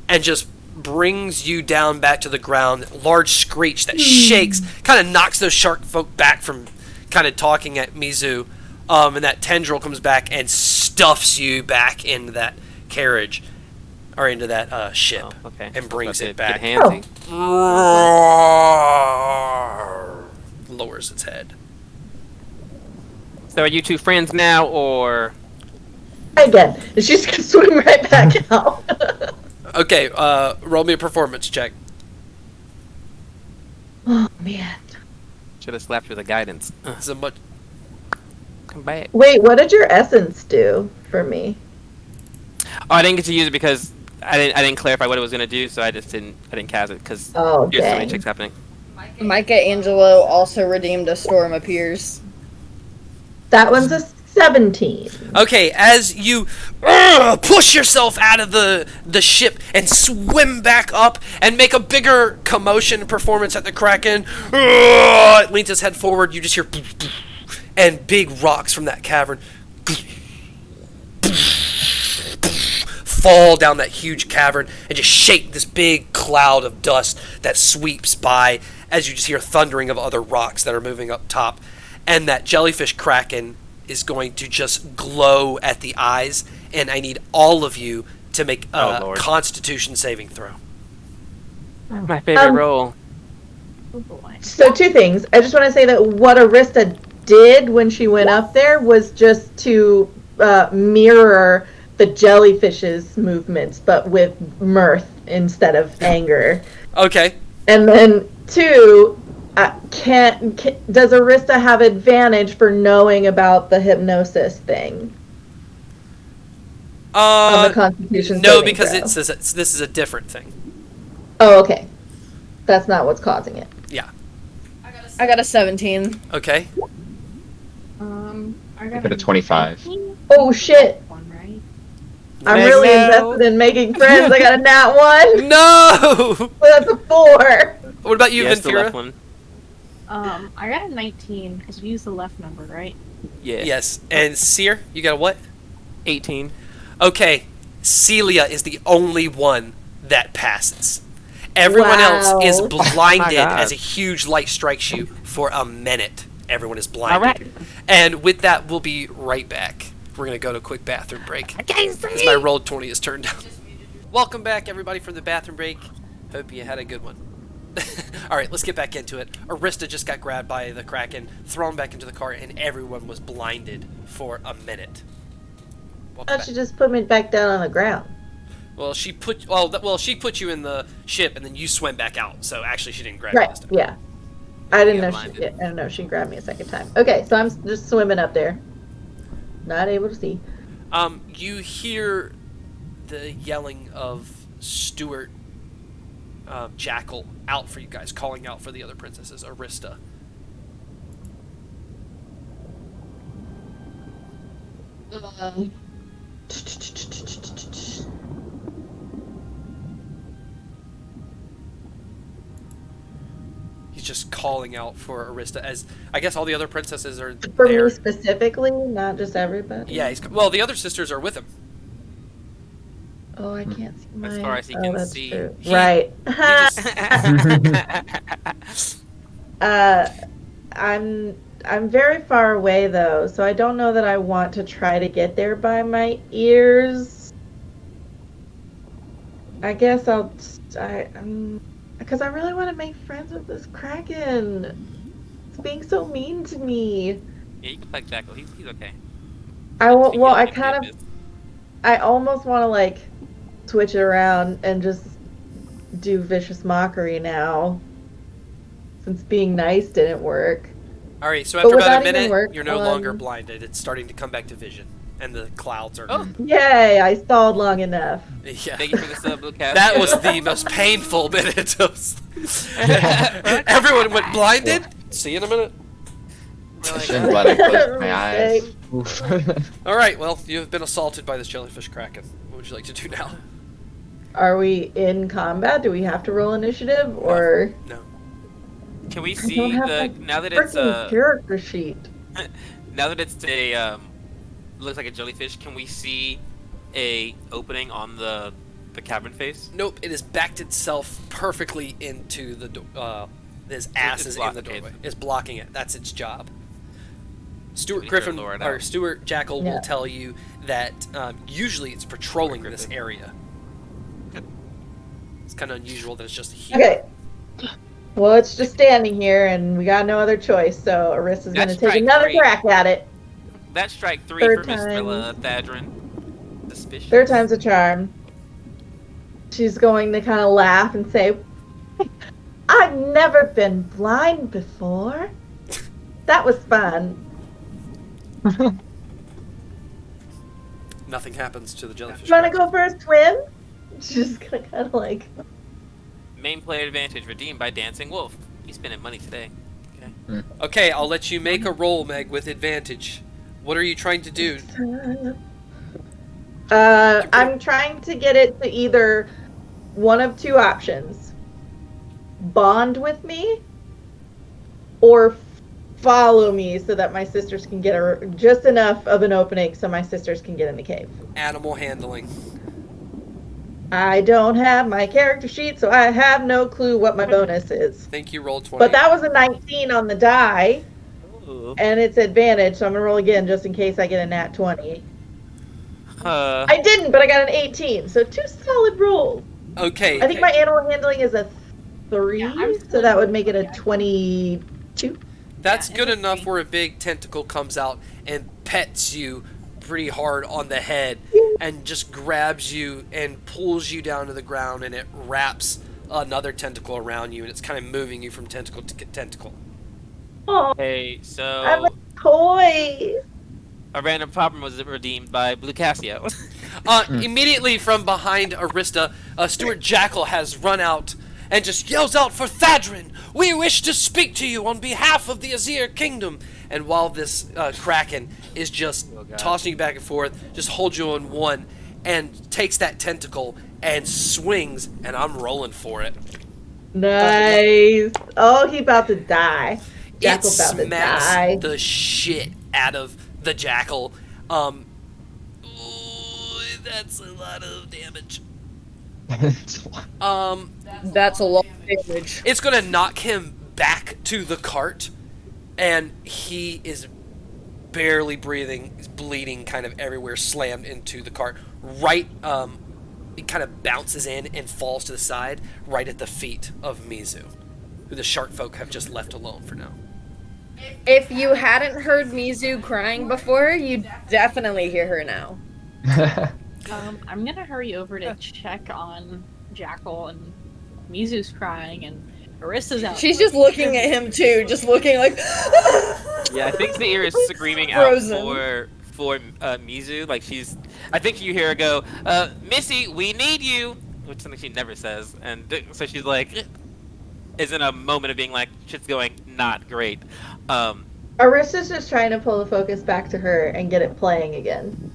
and just brings you down back to the ground. Large screech that shakes, kind of knocks those shark folk back from kind of talking at Mizu, and that tendril comes back and stuffs you back into that carriage, or into that ship, Oh, okay. and brings Get it back. handsy. Lowers its head. So are you two friends now, or? Again, she's gonna swim right back out. Okay, roll me a performance check. Oh man. Should have slapped you with a guidance. It's a much. Come back. Wait, what did your essence do for me? Oh, I didn't get to use it because I didn't clarify what it was gonna do, so I didn't cast it because Oh, there's so many dang. checks happening. Michelangelo also redeemed a storm appears. That one's a 17. Okay, as you push yourself out of the ship and swim back up and make a bigger commotion performance at the Kraken, it leans its head forward. You just hear and big rocks from that cavern fall down that huge cavern and just shake this big cloud of dust that sweeps by as you just hear thundering of other rocks that are moving up top. And that jellyfish Kraken is going to just glow at the eyes, and I need all of you to make a Constitution saving throw. My favorite roll. Oh boy. So 2 things. I just want to say that what Arista did when she went up there was just to mirror the jellyfish's movements, but with mirth instead of anger. Okay. And then 2, does Arista have advantage for knowing about the hypnosis thing? On the Constitution no, saving because throw? this is a different thing. Oh, okay. That's not what's causing it. Yeah. I got a 17. Okay. I got a 25. Oh, shit. One, right? I'm really invested in making friends. I got a nat 1. No! So that's a 4. What about you, Yes, the left Ventura? one. I got a 19 because we used the left number, right? Yeah. Yes. And Seer, you got a what? 18. Okay. Celia is the only one that passes. Everyone else is Wow. blinded God. as a huge light strikes you for a minute. Everyone is blinded. All right. And with that, we'll be right back. We're going to go to a quick bathroom break. As my roll 20 is turned down. Welcome back, everybody, from the bathroom break. Hope you had a good one. All right, let's get back into it. Arista just got grabbed by the Kraken, thrown back into the car, and everyone was blinded for a minute. Welcome Why back. don't you just put me back down on the ground? Well, she put you in the ship, and then you swam back out. So actually, she didn't grab you Right, this time. yeah. I didn't got know she. blinded. I don't know. She grabbed me a second time. Okay, so I'm just swimming up there, not able to see. You hear the yelling of Stuart Jackal out for you guys, calling out for the other princesses, Arista. He's just calling out for Arista, as I guess all the other princesses are For there. me specifically, not just everybody. Yeah, well, the other sisters are with him. Oh, I can't see mine. As far as he Oh, can that's see. true. He- Right. just- I'm very far away though, so I don't know that I want to try to get there by my ears. I guess because I really want to make friends with this Kraken. It's being so mean to me. Yeah, you can play Jackal. He's okay. I won't. He Well, gets I almost want to like switch it around and just do vicious mockery now, since being nice didn't work. All right, so But after would about a that even minute, work you're no longer on- blinded. It's starting to come back to vision, and the clouds are. Oh. Yay! I stalled long enough. Yeah. Thank you for the sub, Lucas. That was the most painful minute of. Everyone went blinded. See you in a minute. I shouldn't let I close my eyes. Mistake. Oof. All right, well, you have been assaulted by this jellyfish Kraken. What would you like to do now? Are we in combat? Do we have to roll initiative, or No. Can we I see don't have the my now that it's freaking character sheet? now that it's a looks like a jellyfish? Can we see a opening on the cavern face? Nope, it has backed itself perfectly into the door. His ass it's is in blocked, the okay. doorway. It's blocking it. That's its job. Stuart We Griffin, should lower it or out. Stuart Jackal will Yeah. tell you that usually it's patrolling Stuart this Griffin. area. Good. It's kind of unusual that it's just here. Okay. Well, it's just standing here, and we got no other choice, so Arissa's going to That's take strike another 3. crack at it. That's strike 3 Third for Miss time. Thadrin. Suspicious. Third time's a charm. She's going to kind of laugh and say, I've never been blind before. That was fun. Nothing happens to the jellyfish. You want to Kraken. go for a swim? Just gonna kind of like. Main player advantage redeemed by Dancing Wolf. He's spending money today. Okay. Okay, I'll let you make a roll, Meg, with advantage. What are you trying to do? I'm trying to get it to either one of two options: bond with me, or follow me so that my sisters can get just enough of an opening so my sisters can get in the cave. Animal handling. I don't have my character sheet, so I have no clue what my bonus is. Think you rolled 20. But that was a 19 on the die, Ooh. and it's advantage, so I'm gonna roll again just in case I get a nat 20. Uh, I didn't, but I got an 18, so 2 solid rolls. Okay. I think my animal handling is a 3, Yeah, I was so that would make it a 22. That's Yeah, good it would enough be. where a big tentacle comes out and pets you pretty hard on the head and just grabs you and pulls you down to the ground, and it wraps another tentacle around you, and it's kind of moving you from tentacle to tentacle. Oh, hey, I'm so a toy. a random problem was redeemed by Blue Cassio. Immediately from behind Arista, Stuart Jackal has run out and just yells out for Thadrin. We wish to speak to you on behalf of the Azir Kingdom. And while this Kraken is just tossing you back and forth, just holds you on one and takes that tentacle and swings, and I'm rolling for it. Nice. Oh, he about to die. It Jackal about to smacks die. the shit out of the jackal. Ooh, that's a lot of damage. That's a lot of damage. It's gonna knock him back to the cart, and he is barely breathing, he's bleeding kind of everywhere, slammed into the cart. Right, it kind of bounces in and falls to the side, right at the feet of Mizu, who the shark folk have just left alone for now. If you hadn't heard Mizu crying before, you'd definitely hear her now. I'm gonna hurry over to check on Jackal, and Mizu's crying, and Arissa's out. She's just looking at him too, just looking like. Yeah, I think Zaire is screaming Frozen. out for Mizu. Like I think you hear her go, Missy, we need you, which is something she never says, and so she's like, is in a moment of being like, shit's going not great. Arissa's just trying to pull the focus back to her and get it playing again.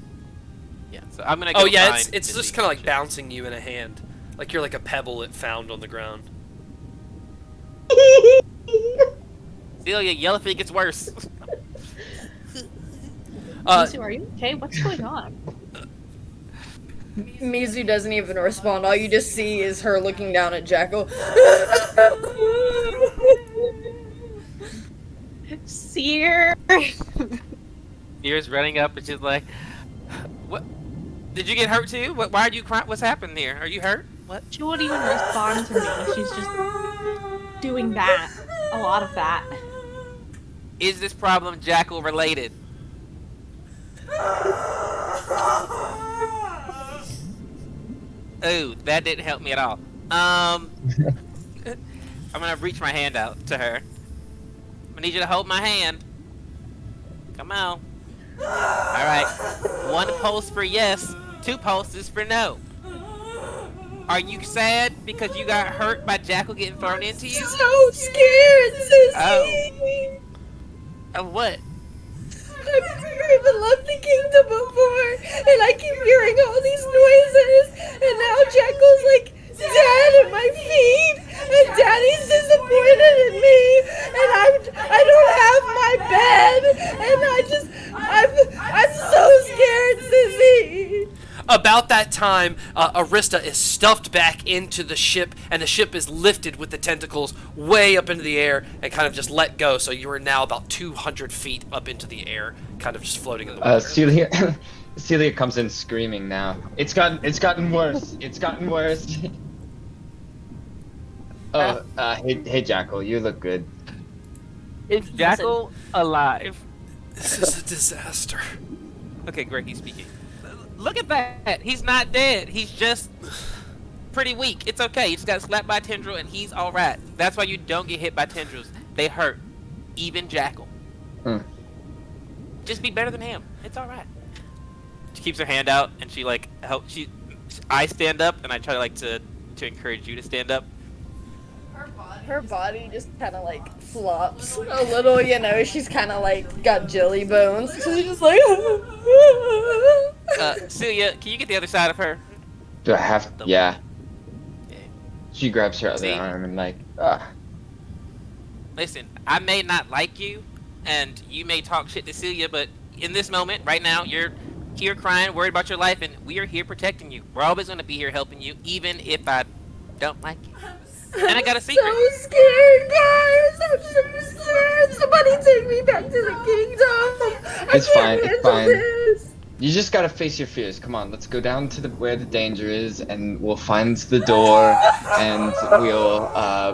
Yeah, so I'm gonna go Oh yeah, find it's Missy just kind of like and bouncing you in a hand, like you're like a pebble it found on the ground. Celia, yell if it gets worse. Mizu, are you okay? What's going on? Mizu doesn't even respond. All you just see is her looking down at Jackal. Seer. Cere's running up and she's like, what? Did you get hurt too? Why are you crying? What's happened here? Are you hurt? What? She won't even respond to me. She's just doing that. A lot of that. Is this problem Jackal related? Oh, that didn't help me at all. I'm gonna reach my hand out to her. I need you to hold my hand. Come on. Alright. 1 pulse for yes, 2 pulses for no. Are you sad because you got hurt by Jackal getting thrown into you? So scared, Sissy. Oh. Of what? I've never even left the kingdom before, and I keep hearing all these noises, and now Jackal's like dead at my feet, and Daddy's disappointed in me, and I don't have my bed, and I'm so scared, Sissy. About that time, Arista is stuffed back into the ship, and the ship is lifted with the tentacles way up into the air and kind of just let go. So you are now about 200 feet up into the air, kind of just floating in the water. Celia comes in screaming now. It's gotten worse. It's gotten worse. Hey Jackal, you look good. Is Jackal alive? This is a disaster. Okay, great, he's speaking. Look at that! He's not dead. He's just pretty weak. It's okay. He just got slapped by a tendril and he's alright. That's why you don't get hit by tendrils. They hurt. Even Jackal. Just be better than him. It's all right. She keeps her hand out, and she like I stand up, and I try to encourage you to stand up. Her body just kind of like flops a little, you know. She's kind of like got jelly bones. So she's just like. Celia, can you get the other side of her? Do I have? Yeah. Yeah. She grabs her other See? arm and like, Listen, I may not like you, and you may talk shit to Celia, but in this moment, right now, you're here crying, worried about your life, and we are here protecting you. We're always going to be here helping you, even if I don't like you. And I got a secret. So scared, guys! I'm so scared! Somebody take me back to the kingdom! It's fine, it's handle fine. this. you just gotta face your fears. Come on, let's go down to where the danger is, and we'll find the door, and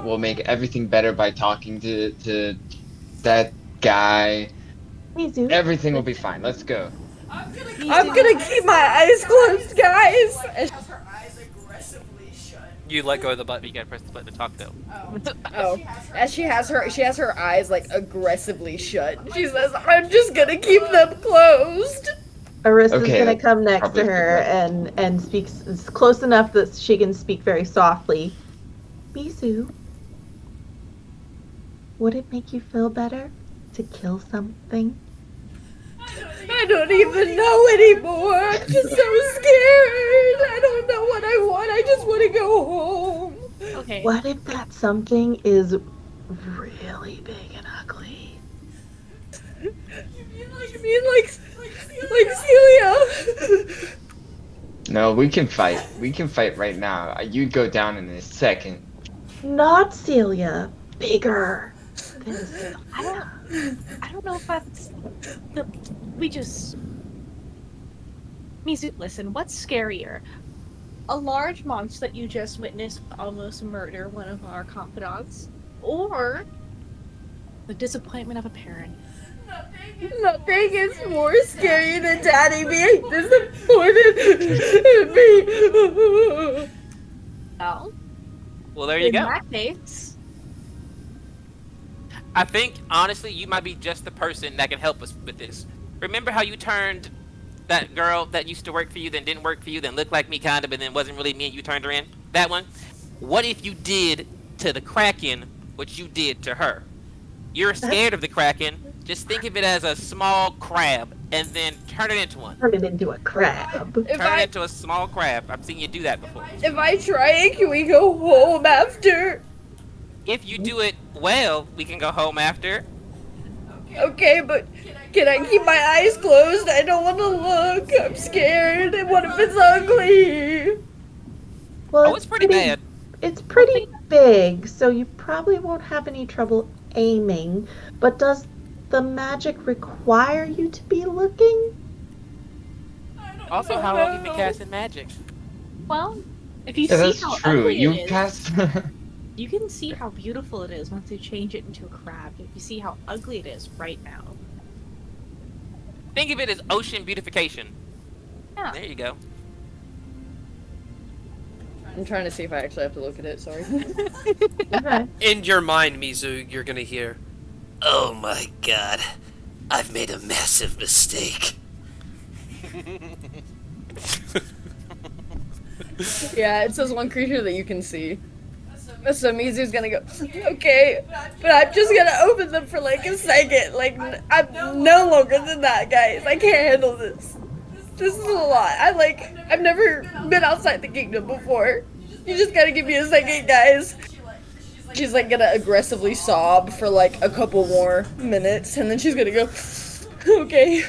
we'll make everything better by talking to that guy. Mizu. Everything will be fine. Let's go. I'm gonna keep my eyes closed, guys! And You let go of the button. You gotta press the button to talk though. oh, as she has her eyes like aggressively shut. She says, "I'm just gonna keep them closed." Arissa's Okay, gonna come next probably to her and speaks close enough that she can speak very softly. Mizu, would it make you feel better to kill something? I don't even know anymore. I'm just so scared. I don't know what I want. I just want to go home. Okay. What if that something is really big and ugly? You mean like Celia? No, we can fight. We can fight right now. You'd go down in a second. Not Celia. Bigger than Celia. I don't know if that's we just Mizu, listen, what's scarier? A large monster that you just witnessed almost murder one of our confidants, or the disappointment of a parent? Nothing is more scary than Daddy being disappointed in me. Well, there you In go. that case, I think, honestly, you might be just the person that can help us with this. Remember how you turned that girl that used to work for you, then didn't work for you, then looked like me kind of, but then wasn't really me, and you turned her in? That one? What if you did to the Kraken what you did to her? You're scared of the Kraken. Just think of it as a small crab, and then turn it into one. Turn it into a crab. Turn it into a small crab. I've seen you do that before. If I try it, can we go home after? If you do it well, we can go home after. Okay, but can I keep my eyes closed? I don't want to look. I'm scared. And what if it's ugly? Well, Oh, it's pretty bad. It's pretty big, so you probably won't have any trouble aiming. But does the magic require you to be looking? Also, how long have you been casting magic? well, if you Yeah, see that's how true. ugly You it is, cast. you can see how beautiful it is once you change it into a crab. If you see how ugly it is right now. Think of it as ocean beautification. Yeah. There you go. I'm trying to see if I actually have to look at it. Sorry. Okay. In your mind, Mizu, you're gonna hear, "Oh my god, I've made a massive mistake." Yeah, it says one creature that you can see. So Mizu's gonna go, okay, but I'm just gonna open them for like a second. Like, I'm no longer than that, guys. I can't handle this. This is a lot. I've never been outside the kingdom before. You just gotta give me a second, guys. She's like gonna aggressively sob for like a couple more minutes, and then she's gonna go, okay,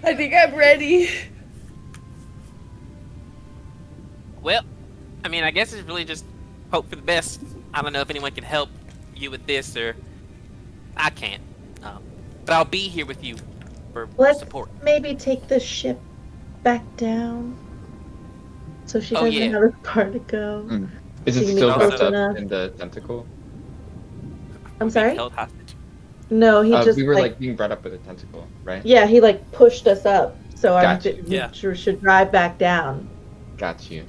I think I'm ready. Well, I mean, I guess it's really just hope for the best. I don't know if anyone can help you with this, or I can't. But I'll be here with you for Let's support. maybe take the ship back down so she Oh, doesn't yeah. have a far to go. Is So it you can still be wrapped close up enough. in the tentacle? I'm sorry? Held hostage. No, he just We were like being brought up with a tentacle, right? yeah, he like pushed us up, so Gotcha. Yeah. should drive back down. Got you.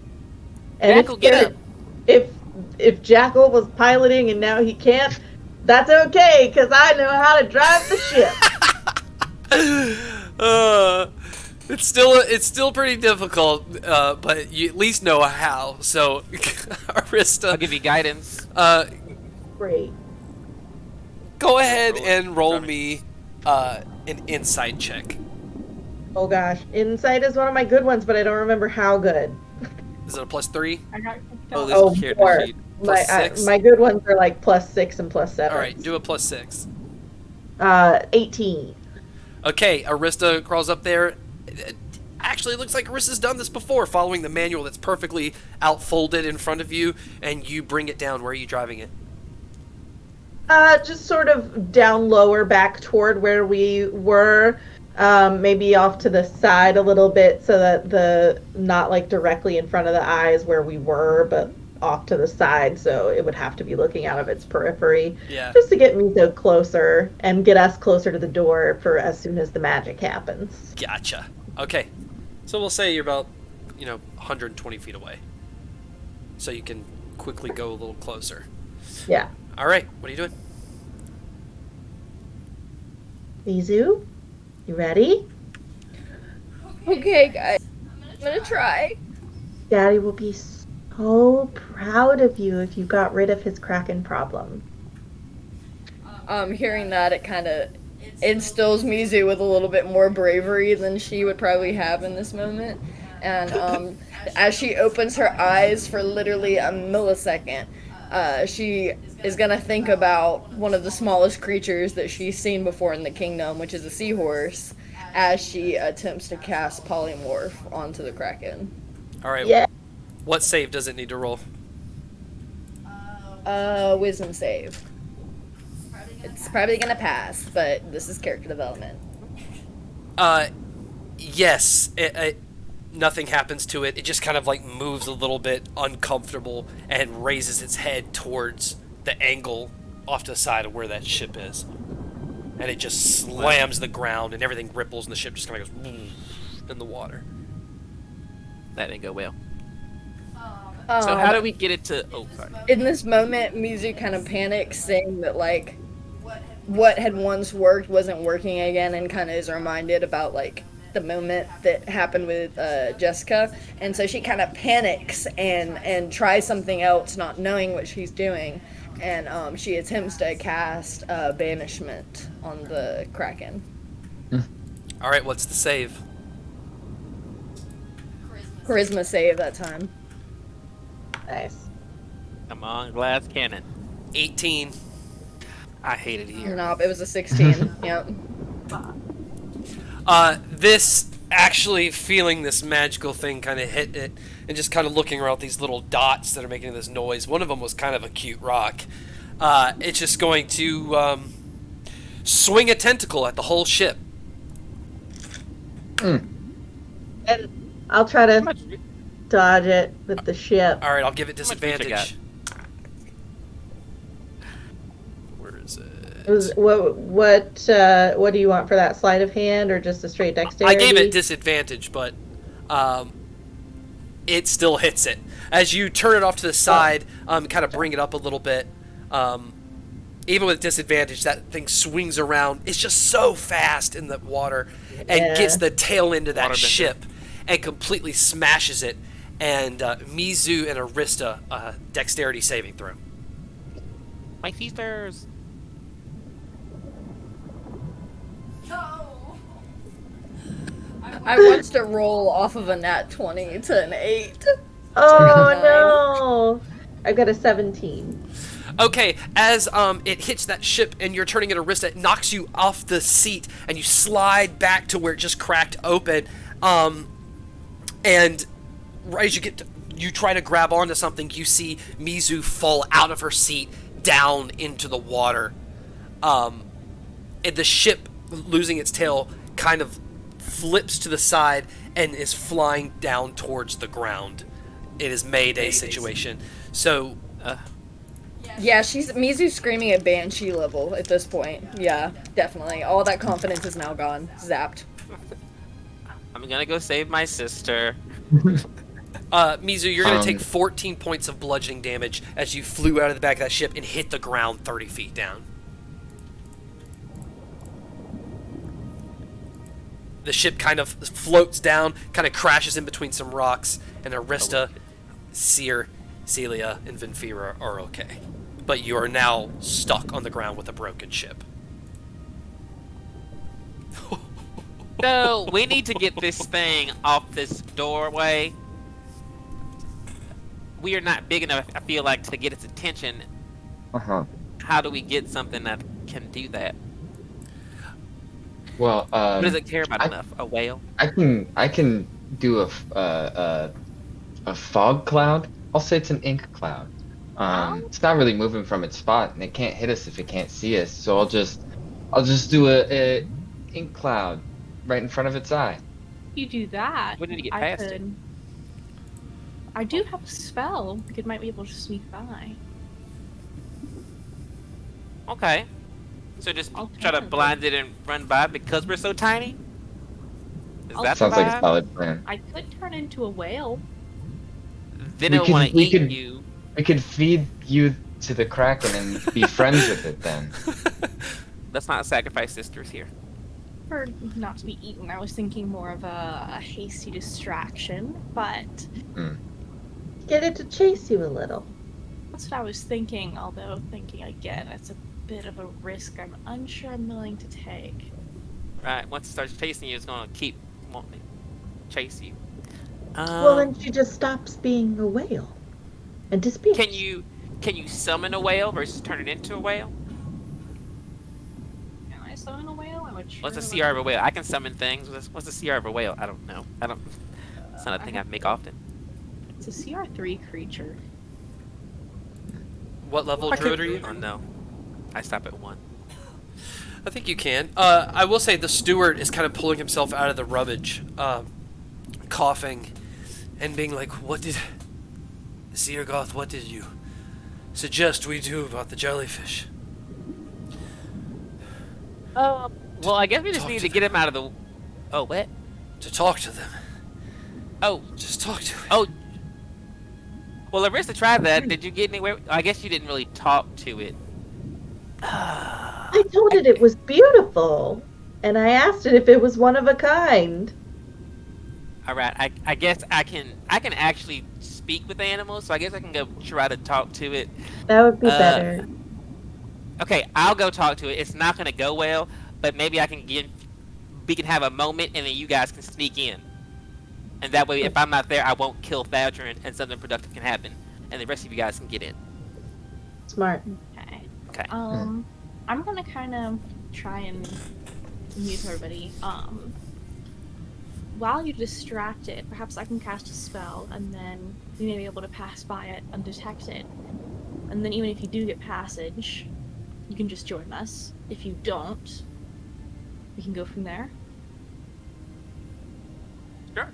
And Jackal, get up. If Jackal was piloting and now he can't, that's okay, because I know how to drive the ship. It's still pretty difficult, but you at least know how. So, Arista, I'll give you guidance. Great. Go ahead and roll me an insight check. Oh gosh, insight is one of my good ones, but I don't remember how good. Is it a +3? I got Oh, this Oh, character 4. sheet. +6? My good ones are like +6 and +7. All right, do a +6. 18. Okay, Arista crawls up there. Actually, it looks like Arista's done this before, following the manual that's perfectly outfolded in front of you, and you bring it down. Where are you driving it? Just sort of down lower, back toward where we were. Maybe off to the side a little bit, so that not like directly in front of the eyes where we were, but off to the side, so it would have to be looking out of its periphery. Yeah. Just to get Mizo closer and get us closer to the door for as soon as the magic happens. Gotcha. Okay. So we'll say you're about, 120 feet away. So you can quickly go a little closer. Yeah. All right. What are you doing? Mizu, you ready? Okay, guys. I'm gonna try. Daddy will be so proud of you if you got rid of his Kraken problem. Hearing that, it kind of instills Mizu with a little bit more bravery than she would probably have in this moment. And as she opens her eyes for literally a millisecond, she is gonna think about one of the smallest creatures that she's seen before in the kingdom, which is a seahorse, as she attempts to cast polymorph onto the Kraken. All right. Yeah. What save does it need to roll? Wisdom save. It's probably gonna pass, but this is character development. Yes. Nothing happens to it. It just kind of like moves a little bit uncomfortable and raises its head towards the angle off to the side of where that ship is. And it just slams the ground and everything ripples and the ship just kind of goes in the water. That didn't go well. So how do we get it to... Oh, sorry. In this moment, Mizu kind of panics, saying that, like, what had once worked wasn't working again, and kind of is reminded about, like, the moment that happened with Jessica. And so she kind of panics and tries something else, not knowing what she's doing. And she attempts to cast Banishment on the Kraken. All right, what's the save? Charisma save that time. Nice. Come on, glass cannon. 18. I hate it here. Nope, it was a 16. Yep. This actually feeling this magical thing kind of hit it, and just kind of looking around these little dots that are making this noise. One of them was kind of a cute rock. It's just going to swing a tentacle at the whole ship. And I'll try to dodge it with the ship. All right, I'll give it much reach I disadvantage. Where is it? What do you want for that sleight of hand, or just a straight dexterity? I gave it disadvantage, but it still hits it. As you turn it off to the side, kind of bring it up a little bit, even with disadvantage, that thing swings around. It's just so fast in the water and gets the tail end of that ship and completely smashes it. And Mizu and Arista, dexterity saving throw. My sisters. I watched it roll off of a nat 20 to an 8. Oh no! I got a 17. Okay, as it hits that ship and you're turning it Arista, it knocks you off the seat and you slide back to where it just cracked open. And right as you try to grab onto something, you see Mizu fall out of her seat down into the water. And the ship, losing its tail, kind of flips to the side and is flying down towards the ground. It is Mayday situation. So, Yeah, Mizu's screaming at Banshee level at this point. Yeah, definitely. All that confidence is now gone. Zapped. I'm gonna go save my sister. Mizu, you're going to take 14 points of bludgeoning damage as you flew out of the back of that ship and hit the ground 30 feet down. The ship kind of floats down, kind of crashes in between some rocks, and Arista, Seer, Celia, and Vinfira are okay. But you are now stuck on the ground with a broken ship. So, we need to get this thing off this doorway. We are not big enough, I feel like, to get its attention. Uh-huh. How do we get something that can do that? Well, What does it care about enough? A whale? I can do a fog cloud. I'll say it's an ink cloud. It's not really moving from its spot, and it can't hit us if it can't see us. So I'll just do a ink cloud right in front of its eye. You do that. We need to get past it. I do have a spell. It might be able to sneak by. Okay. So just try to blind it and run by because we're so tiny? Is that Sounds the like a vibe? solid plan. I could turn into a whale. Then it'll want to eat you. We could feed you to the Kraken and be friends with it then. Let's not sacrifice sisters here. For not to be eaten, I was thinking more of a hasty distraction, but Get it to chase you a little. that's what I was thinking, although thinking again, it's a bit of a risk I'm unsure I'm willing to take. Right, once it starts chasing you, it's going to keep wanting to chase you. Well, then she just stops being a whale and disappears. Can you summon a whale versus turn it into a whale? Can I summon a whale? I would What's the surely- CR of a whale? I can summon things. What's the CR of a whale? I don't know. It's not a thing I make often. It's a CR3 creature. What level druid are you? Oh no, I stop at 1. I think you can. I will say the steward is kind of pulling himself out of the rubbish, coughing, and being like, "What did Seergoth? What did you suggest we do about the jellyfish?" Well, I guess we just Talk need to to get him out of the. Oh, what? To talk to them. Oh, Just talk to it. oh. Well, Alyssa tried that. Did you get anywhere? I guess you didn't really talk to it. I told it it was beautiful, and I asked it if it was one of a kind. All right, I guess I can actually speak with animals, so I guess I can go try to talk to it. That would be better. Okay, I'll go talk to it. It's not gonna go well, but maybe we can have a moment, and then you guys can sneak in, and that way, if I'm not there, I won't kill Thadrin, and something productive can happen, and the rest of you guys can get in. Smart. Okay. Okay. I'm gonna kind of try and mute everybody. While you're distracted, perhaps I can cast a spell, and then you may be able to pass by it undetected. And then even if you do get passage, you can just join us. If you don't, we can go from there. Sure.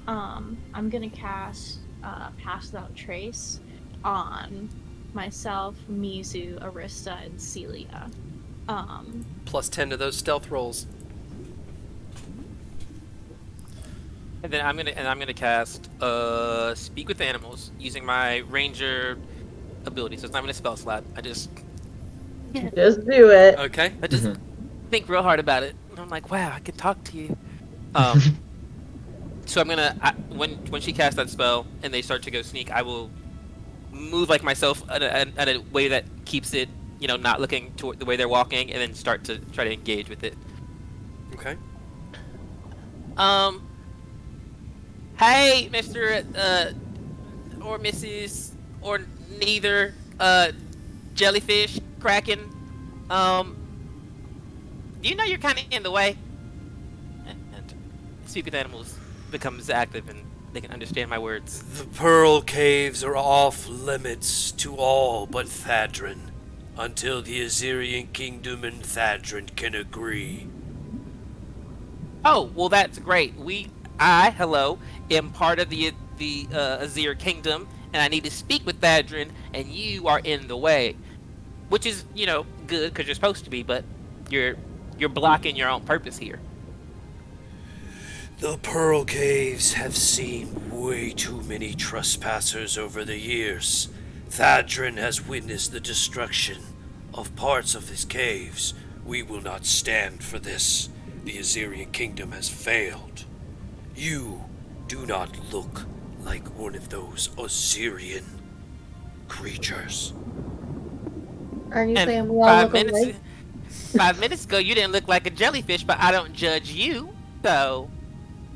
I'm gonna cast Pass Without Trace on myself, Mizu, Arista, and Celia. Plus 10 to those stealth rolls. And then I'm gonna cast Speak with Animals using my Ranger ability. So it's not even a spell slot. I just Just do it. Okay. think real hard about it. And I'm like, wow, I could talk to you. So I'm gonna when she casts that spell and they start to go sneak, I will move like myself in a way that keeps it, not looking toward the way they're walking, and then start to try to engage with it. Okay. Hey, Mr. Or Mrs. or neither jellyfish Kraken. Do you know you're kind of in the way? And Speak with Animals becomes active and they can understand my words. The Pearl Caves are off limits to all but Thadrin, until the Azirian Kingdom and Thadrin can agree. Oh, well, that's great. I am part of the Azir Kingdom, and I need to speak with Thadrin, and you are in the way, which is, good because you're supposed to be, but you're blocking your own purpose here. The Pearl Caves have seen way too many trespassers over the years. Thadrin has witnessed the destruction of parts of his caves. We will not stand for this. The Assyrian kingdom has failed. You do not look like one of those Assyrian creatures. Are you And saying we all five look minutes, alike? 5 minutes ago, you didn't look like a jellyfish, but I don't judge you. So,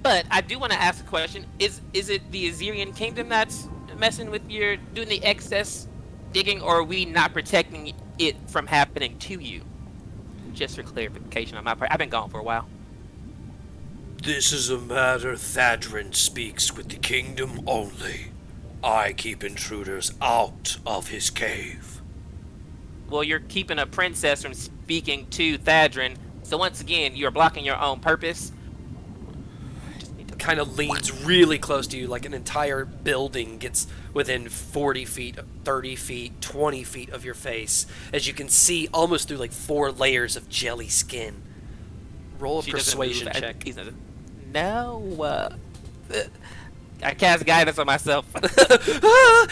but I do want to ask a question: Is it the Assyrian kingdom that's messing with your doing the excess digging, or are we not protecting it from happening to you? Just for clarification on my part, I've been gone for a while. This is a matter Thadrin speaks with the kingdom only. I keep intruders out of his cave. Well, you're keeping a princess from speaking to Thadrin, so once again, you're blocking your own purpose. Kind of leans really close to you, like an entire building gets within 40 feet, 30 feet, 20 feet of your face, as you can see almost through like 4 layers of jelly skin. Roll a She doesn't move. persuasion check. No. I cast guidance on myself.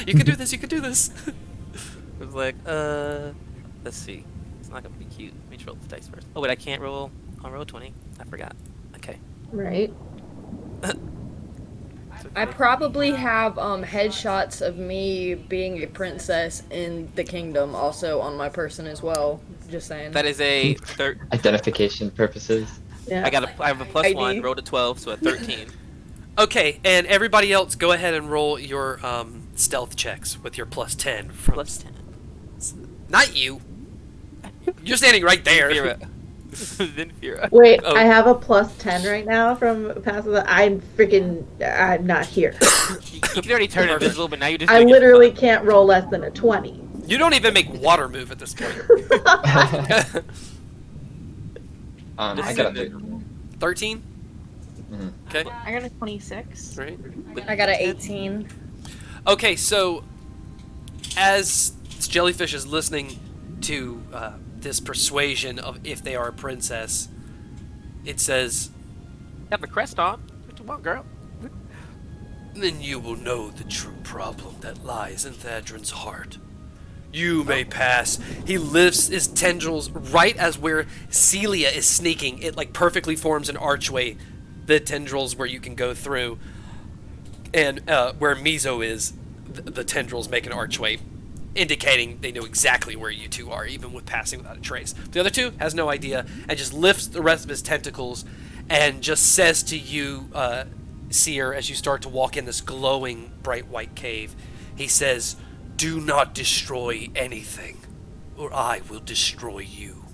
You can do this, you can do this. It was like, let's see. It's not gonna be cute. Let me roll the dice first. Oh wait, I can't roll. I'll roll 20. I forgot. Okay. Right. I probably have headshots of me being a princess in the kingdom also on my person as well. Just saying. That is a Identification purposes. Yeah. I have a plus ID. 1. Rolled a 12, so a 13. Okay, and everybody else, go ahead and roll your stealth checks with your plus 10. Plus 10. Not you. You're standing right there. Vera. Then Vera. Wait, Oh. I have a plus 10 right now from passive. I'm not here. You can already turn invisible, but now you just. I doing it for literally fun. can't roll less than a 20. You don't even make water move at this point. I got a 13? Okay. I got a 26. Right. I got an 18. Okay, so as this jellyfish is listening to this persuasion of if they are a princess, it says, Have the crest on. What you want, girl? Then you will know the true problem that lies in Thadrin's heart. You may pass. he lifts his tendrils right as where Celia is sneaking. It like perfectly forms an archway, the tendrils where you can go through. And where Mizo is, the tendrils make an archway, indicating they know exactly where you two are, even with passing without a trace. The other two has no idea, and just lifts the rest of his tentacles, and just says to you, Seer, as you start to walk in this glowing, bright white cave, he says, "Do not destroy anything, or I will destroy you.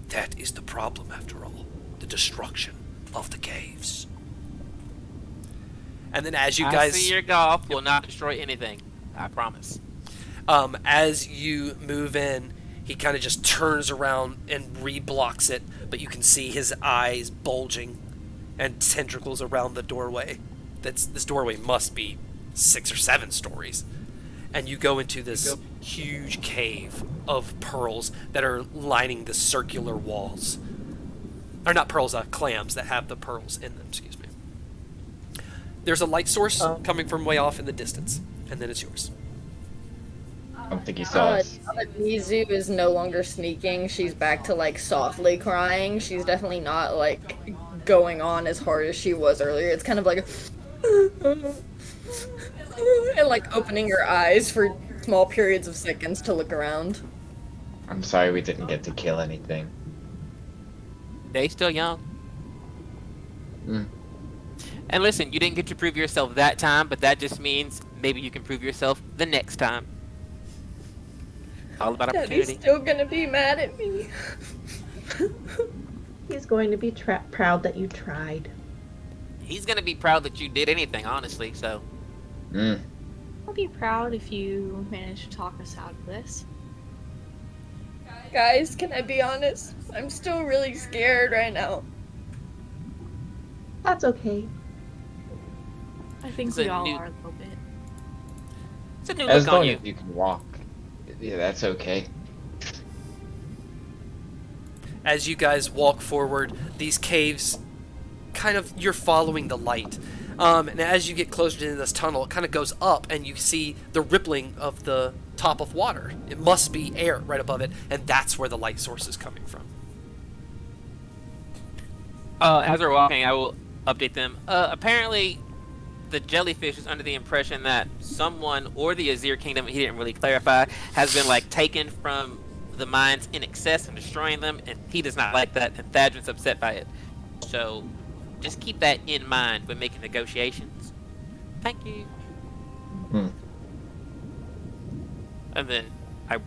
That is the problem, after all, the destruction of the caves." And then as you guys... I see your golf will not destroy anything. I promise. As you move in, he kind of just turns around and re-blocks it, but you can see his eyes bulging and tentacles around the doorway. This doorway must be 6 or 7 stories. And you go into this huge cave of pearls that are lining the circular walls. Or not pearls, clams that have the pearls in them, excuse me. There's a light source coming from way off in the distance, and then it's yours. I don't think he saw us. Now that Mizu is no longer sneaking, she's back to like softly crying. She's definitely not like going on as hard as she was earlier. It's kind of like and like opening her eyes for small periods of seconds to look around. I'm sorry we didn't get to kill anything. They still young. Mm. And listen, you didn't get to prove yourself that time, but that just means maybe you can prove yourself the next time. All about Daddy's opportunity. still gonna be mad at me. He's going to be proud that you tried. He's gonna be proud that you did anything, honestly. So Mm. I'll be proud if you manage to talk us out of this. Guys, can I be honest? I'm still really scared right now. That's okay. I think It's we a all new- are a little bit. it's a new As look on long you. as you can walk, yeah, that's okay. As you guys walk forward, these caves, kind of, you're following the light. And as you get closer to this tunnel, it kind of goes up, and you see the rippling of the top of water. It must be air right above it, and that's where the light source is coming from. As we're walking, I will update them. Apparently, the jellyfish is under the impression that someone or the Azir Kingdom, he didn't really clarify, has been like taken from the mines in excess and destroying them, and he does not like that, and Thadrin's upset by it. So, just keep that in mind when making negotiations. Thank you. Hmm. And then I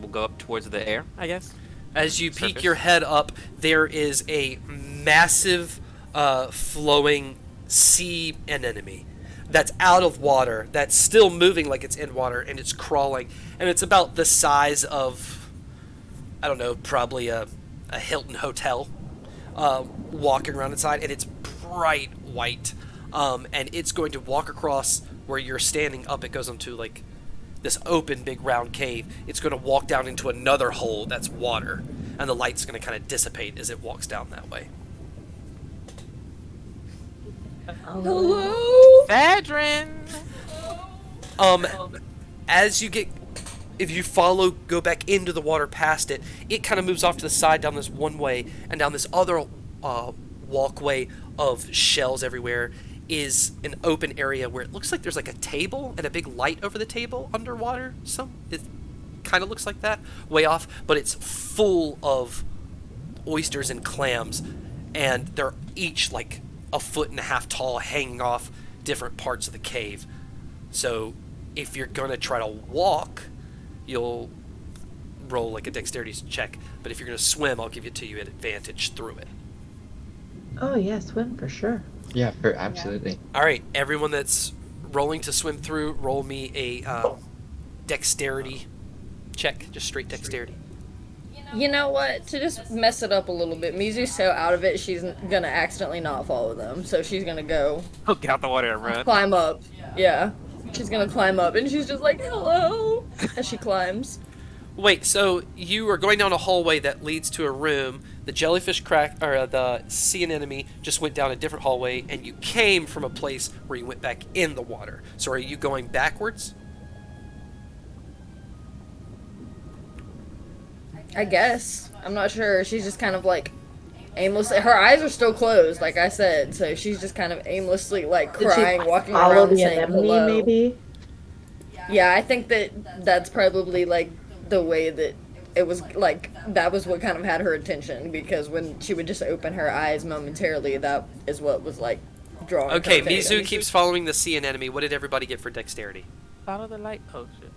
will go up towards the air, I guess. As you peek Surface. your head up, there is a massive flowing sea anemone that's out of water, that's still moving like it's in water, and it's crawling. And it's about the size of, I don't know, probably a Hilton hotel, walking around inside, and it's bright white. And it's going to walk across where you're standing up. It goes into like this open big round cave. It's going to walk down into another hole that's water, and the light's going to kind of dissipate as it walks down that way. Hello? Thadrin! As you get, if you go back into the water past it, it kind of moves off to the side down this one way, and down this other walkway of shells everywhere is an open area where it looks like there's like a table and a big light over the table underwater. It kind of looks like that, way off, but it's full of oysters and clams, and they're each like a foot and a half tall, hanging off different parts of the cave. So if you're gonna try to walk, you'll roll like a dexterity check, but if you're gonna swim, I'll give it to you at advantage through it. Oh yeah, swim for sure. Yeah, absolutely. All right, everyone that's rolling to swim through, roll me a dexterity check, just straight dexterity. You know what? To just mess it up a little bit, Mizu's so out of it, she's gonna accidentally not follow them. So she's gonna go Oh, get out the water and run. climb up. Yeah. She's gonna climb up, and she's just like, hello, as she climbs. Wait, so you are going down a hallway that leads to a room. The jellyfish or the sea anemone just went down a different hallway, and you came from a place where you went back in the water. So are you going backwards? I guess. I'm not sure. She's just kind of like aimlessly. Her eyes are still closed, like I said, so she's just kind of aimlessly like Did she crying, walking follow around the saying anemone, hello. maybe? Yeah, I think that's probably like the way that it was, like that was what kind of had her attention, because when she would just open her eyes momentarily, that is what was like drawing her Okay, attention. Mizu keeps following the sea anemone. What did everybody get for dexterity? Follow the light potion.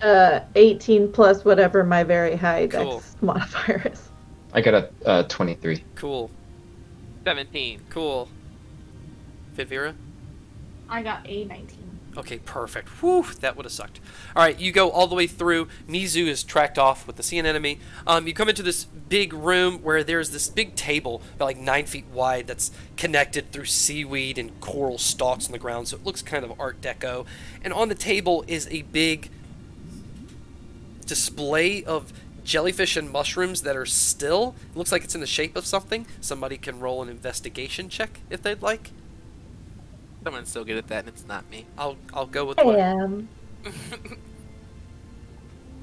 18 plus whatever my very high Cool. dex modifier is. I got a 23. Cool. 17. Cool. Fitvira? I got a 19. Okay, perfect. Whew, that would have sucked. All right, you go all the way through. Mizu is tracked off with the sea anemone. You come into this big room where there's this big table about like 9 feet wide that's connected through seaweed and coral stalks on the ground, so it looks kind of Art Deco. And on the table is a big display of jellyfish and mushrooms that are still. It looks like it's in the shape of something. Somebody can roll an investigation check if they'd like. Someone's so good at that, and it's not me. I'll go with I what. am.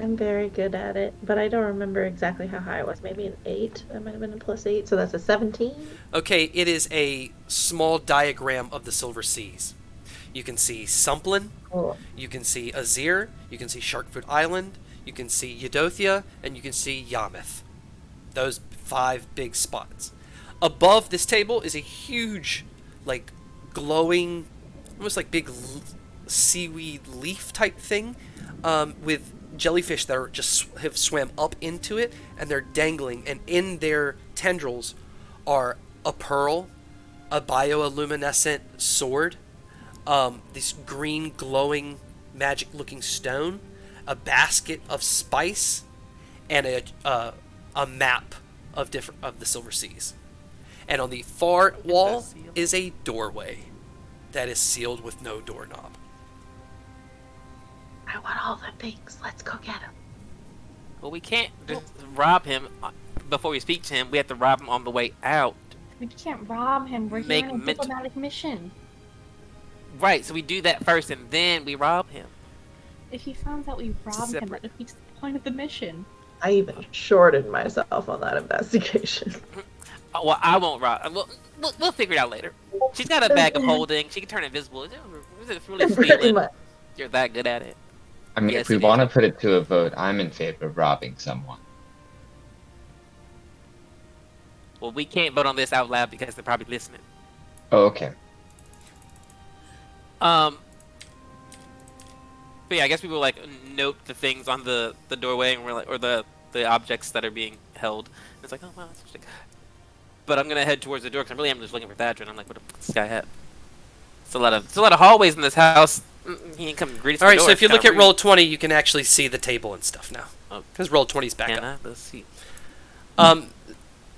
I'm very good at it, but I don't remember exactly how high it was. Maybe an 8. That might have been a +8, so that's a 17. Okay, it is a small diagram of the Silver Seas. You can see Sumplin, Cool. you can see Azir, you can see Sharkfoot Island, you can see Eudothia, and you can see Yarmouth. Those 5 big spots. Above this table is a huge, like, glowing, almost like big seaweed leaf type thing, with jellyfish that are have swam up into it, and they're dangling, and in their tendrils are a pearl, a bioluminescent sword, this green glowing magic looking stone, a basket of spice, and a map of the Silver Seas. And on the far wall is a doorway that is sealed with no doorknob. I want all the things. Let's go get them. Well, we can't just rob him before we speak to him. We have to rob him on the way out. We can't rob him. We're Make here on a mental- diplomatic mission. Right, so we do that first, and then we rob him. If he finds out we robbed him, Separate. that defeats the point of the mission. I even shorted myself on that investigation. Well, I won't rob. We'll figure it out later. She's got a bag of holding. She can turn invisible. Is it really Pretty stealing? much. You're that good at it. I mean, Yes, if we it want to is. put it to a vote, I'm in favor of robbing someone. Well, we can't vote on this out loud because they're probably listening. Oh, okay. But yeah, I guess we will like note the things on the doorway, and we're like, or the objects that are being held. And it's like, oh wow, that's interesting. But I'm gonna head towards the door because I really am just looking for Thatcher, and I'm like, what the fuck is this guy at? It's a lot of hallways in this house. He ain't come and greet us. All at the right, door. so if you It's look kinda at rude. Roll20, you can actually see the table and stuff now. Oh. Because Roll20's back Can up. I? Let's see.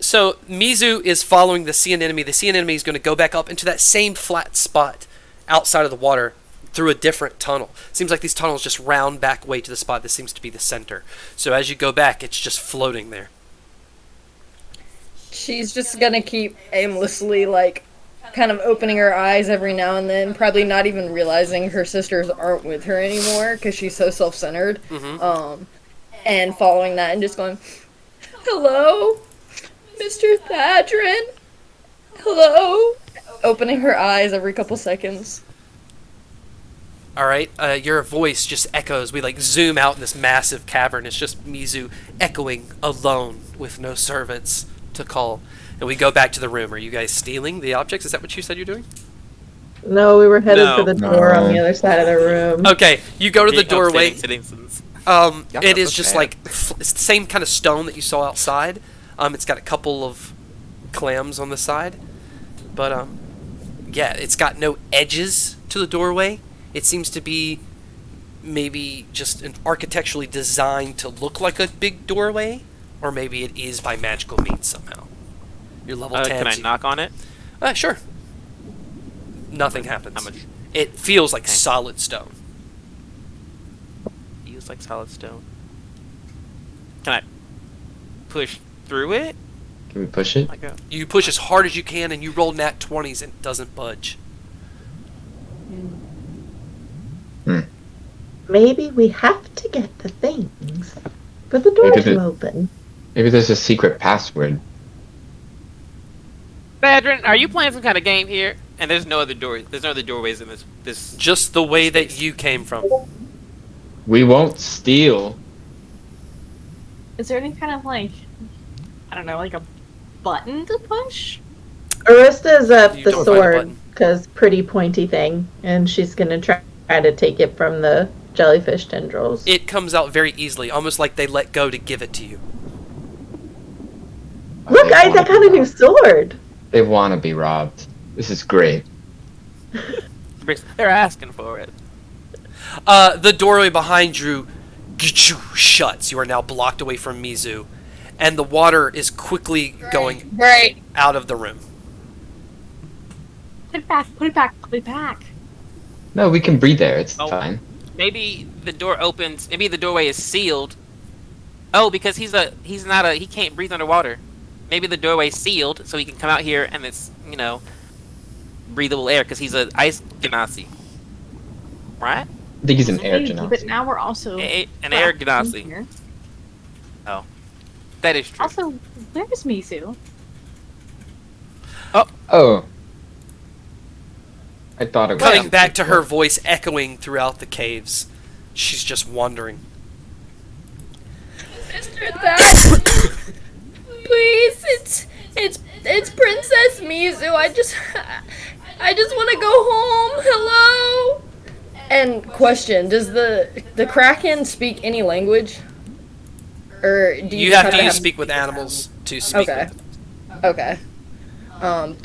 So Mizu is following the sea anemone. The sea anemone is going to go back up into that same flat spot outside of the water through a different tunnel. Seems like these tunnels just round back way to the spot that seems to be the center. So as you go back, it's just floating there. She's just gonna keep aimlessly, like, kind of opening her eyes every now and then, probably not even realizing her sisters aren't with her anymore because she's so self-centered. And following that and just going, hello, Mr. Thadrin? Hello? Opening her eyes every couple seconds. All right, your voice just echoes. We like zoom out in this massive cavern. It's just Mizu echoing alone with no servants to call. And we go back to the room. Are you guys stealing the objects? Is that what you said you're doing? No, we were headed for the No. door on the other side of the room. Okay, you go to the Being doorway. upsetting citizens. It is just like it's the same kind of stone that you saw outside. It's got a couple of clams on the side, but yeah, it's got no edges to the doorway. It seems to be maybe just architecturally designed to look like a big doorway, or maybe it is by magical means somehow. Your level 10. Can I knock on it? Sure. Nothing happens. How much? It feels like Okay. solid stone. Feels like solid stone. Can I push through it? Can we push it? Like a... You push as hard as you can, and you roll nat 20s, and it doesn't budge. Maybe we have to get the things. But the door's open. Maybe there's a secret password. Badrin, are you playing some kind of game here? And there's no other door. There's no other doorways in this. Just the way that you came from. We won't steal. Is there any kind of like, I don't know, like a button to push? Arista's up You the don't find a sword, button. because pretty pointy thing, and she's gonna try to take it from the jellyfish tendrils. It comes out very easily, almost like they let go to give it to you. Look, They I wanna got be a new robbed. sword! They want to be robbed. This is great. They're asking for it. The doorway behind you shuts. You are now blocked away from Mizu, and the water is quickly going Right. out of the room. Put it back, put it back, put it back. No, we can breathe there. It's Oh. fine. Maybe the door opens. Maybe the doorway is sealed. Oh, because he can't breathe underwater. Maybe the doorway's sealed so he can come out here and it's breathable air because he's an ice genasi, right? I think he's an air Maybe, but genasi. now we're also An air trapped in genasi. here. Oh, that is true. Also, where's Mizu? Oh. I thought it was. Cutting back to her voice echoing throughout the caves. She's just wandering. Mr. Thadrin, please, it's Princess Mizu. I just want to go home. Hello. And question: does the Kraken speak any language, or do You have kinda to speak with animals to speak Okay. with them. Okay.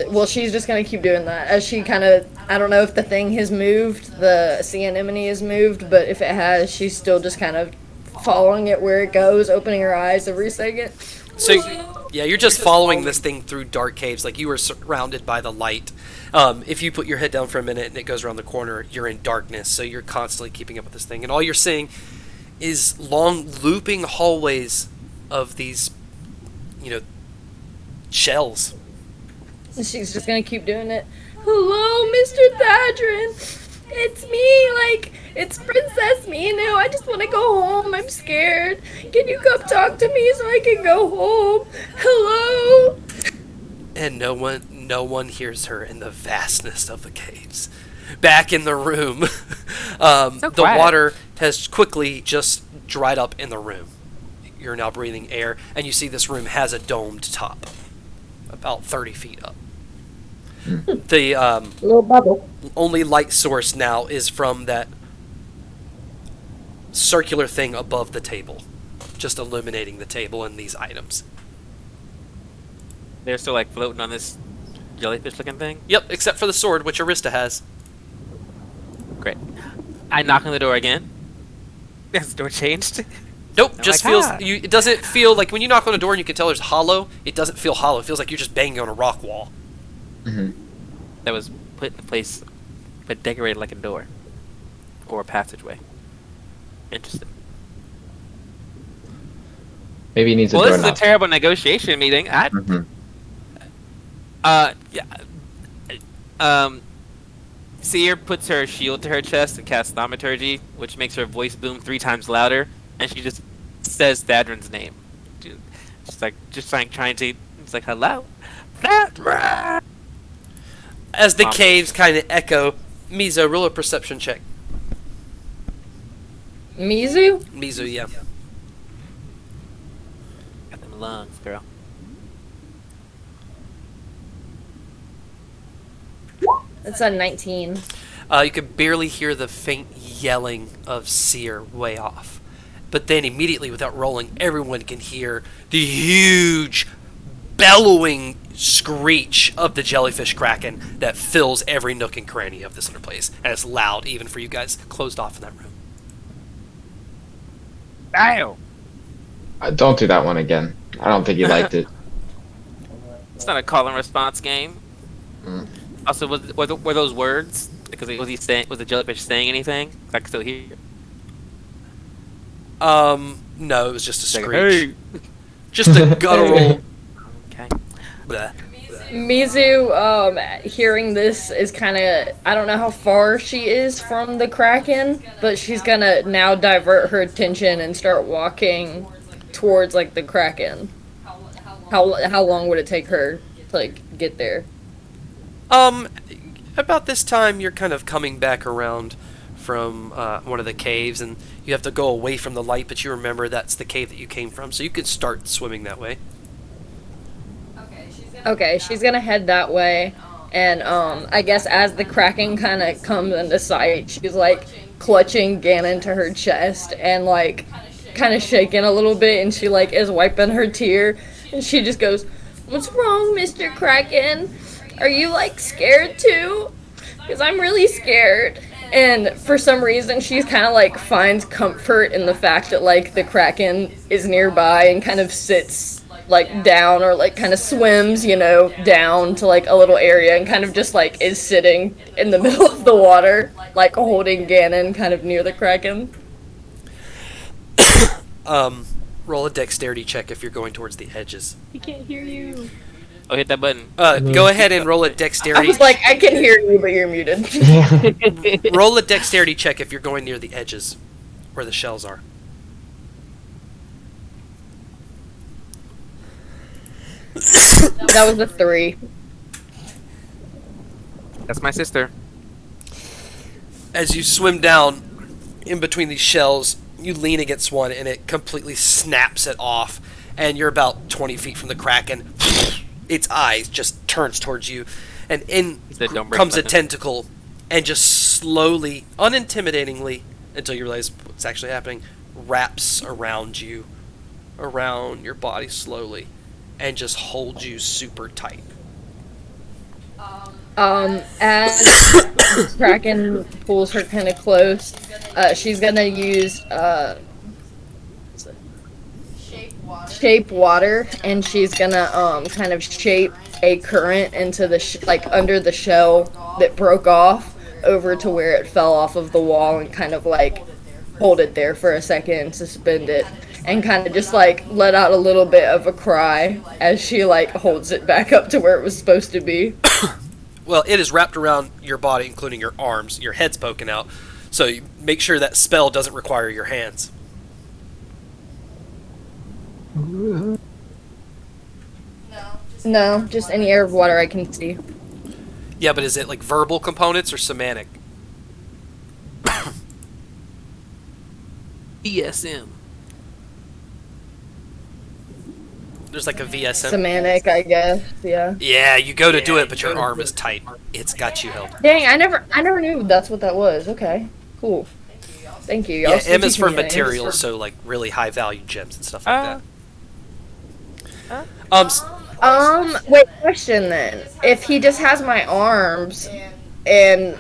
Well, she's just gonna keep doing that as she kind of. I don't know if the thing has moved, the sea anemone has moved, but if it has, she's still just kind of following it where it goes, opening her eyes every second. So, yeah, you're just following this thing through dark caves. Like, you were surrounded by the light. If you put your head down for a minute and it goes around the corner, you're in darkness. So you're constantly keeping up with this thing. And all you're seeing is long, looping hallways of these, shells. And she's just gonna keep doing it. Hello, Mr. Thadrin. It's me, it's Princess Minu. I just want to go home. I'm scared. Can you come talk to me so I can go home? Hello? And no one hears her in the vastness of the caves. Back in the room, the water has quickly just dried up in the room. You're now breathing air, and you see this room has a domed top, about 30 feet up. The Little bubble. only light source now is from that circular thing above the table, just illuminating the table and these items. They're still like floating on this jellyfish-looking thing. Yep, except for the sword, which Arista has. Great. I knock on the door again. Has the door changed? Nope, I'm just like, feels. "Ah." It doesn't feel like when you knock on a door and you can tell there's hollow. It doesn't feel hollow. It feels like you're just banging on a rock wall. That was put in place, but decorated like a door or a passageway. Interesting. Maybe he needs a Well, this is a doorknob. terrible negotiation meeting. Seer puts her shield to her chest and casts thaumaturgy, which makes her voice boom 3 times louder, and she just says Thadrin's name. Just trying to. It's like, hello, Thadrin. As the caves kind of echo, Mizo, roll a perception check. Mizu? Mizo, yeah. Got them lungs, girl. It's a 19. You could barely hear the faint yelling of Seer way off. But then immediately, without rolling, everyone can hear the huge, bellowing screech of the jellyfish kraken that fills every nook and cranny of this other place. And it's loud, even for you guys closed off in that room. Ow! Don't do that one again. I don't think he liked it. It's not a call and response game. Also, were those words? Because was the jellyfish saying anything? I can still hear. No, it was just a Like, screech. Just a guttural. Okay. Bleh. Mizu, hearing this is kind of, I don't know how far she is from the Kraken, but she's gonna now divert her attention and start walking towards, like, the Kraken. How long would it take her to, like, get there? About this time, you're kind of coming back around from one of the caves, and you have to go away from the light, but you remember that's the cave that you came from, so you could start swimming that way. Okay, she's gonna head that way, and I guess as the Kraken kind of comes into sight, she's like clutching Ganon to her chest and like kind of shaking a little bit, and she like is wiping her tear, and she just goes, "What's wrong, Mr. Kraken? Are you like scared too? Because I'm really scared." And for some reason, she's kind of like finds comfort in the fact that like the Kraken is nearby and kind of sits like down or like kind of swims, you know, down to like a little area and kind of just like is sitting in the middle of the water, like holding Ganon kind of near the Kraken. Roll a dexterity check if you're going towards the edges. He can't hear you. Oh, hit that button. Go ahead and roll a I dexterity. was like, I can hear you, but you're muted. Roll a dexterity check if you're going near the edges, where the shells are. That was a 3. That's my sister. As you swim down in between these shells, you lean against one and it completely snaps it off, and you're about 20 feet from the Kraken. Its eyes just turns towards you, and in Don't break comes a nothing. tentacle, and just slowly, unintimidatingly, until you realize what's actually happening, wraps around you, around your body slowly, and just holds you super tight. As Kraken pulls her kind of close, she's gonna use shape water, and she's gonna kind of shape a current into the like under the shell that broke off over to where it fell off of the wall, and kind of like hold it there for a second, suspend it, and kind of just like let out a little bit of a cry as she like holds it back up to where it was supposed to be. Well, it is wrapped around your body, including your arms. Your head's poking out, so you make sure that spell doesn't require your hands. No, just any air of water I can see. Yeah, but is it like verbal components or semantic? ESM. There's like a VSM. Semantic, I guess. Yeah. Yeah, you go to do it, but your arm is tight. It's got you held. Dang, I never knew that's what that was. Okay, cool. Thank you. Y'all Yeah, still M is teaching for me that. materials, so like really high value gems and stuff like that. Wait, question then. If he just has my arms and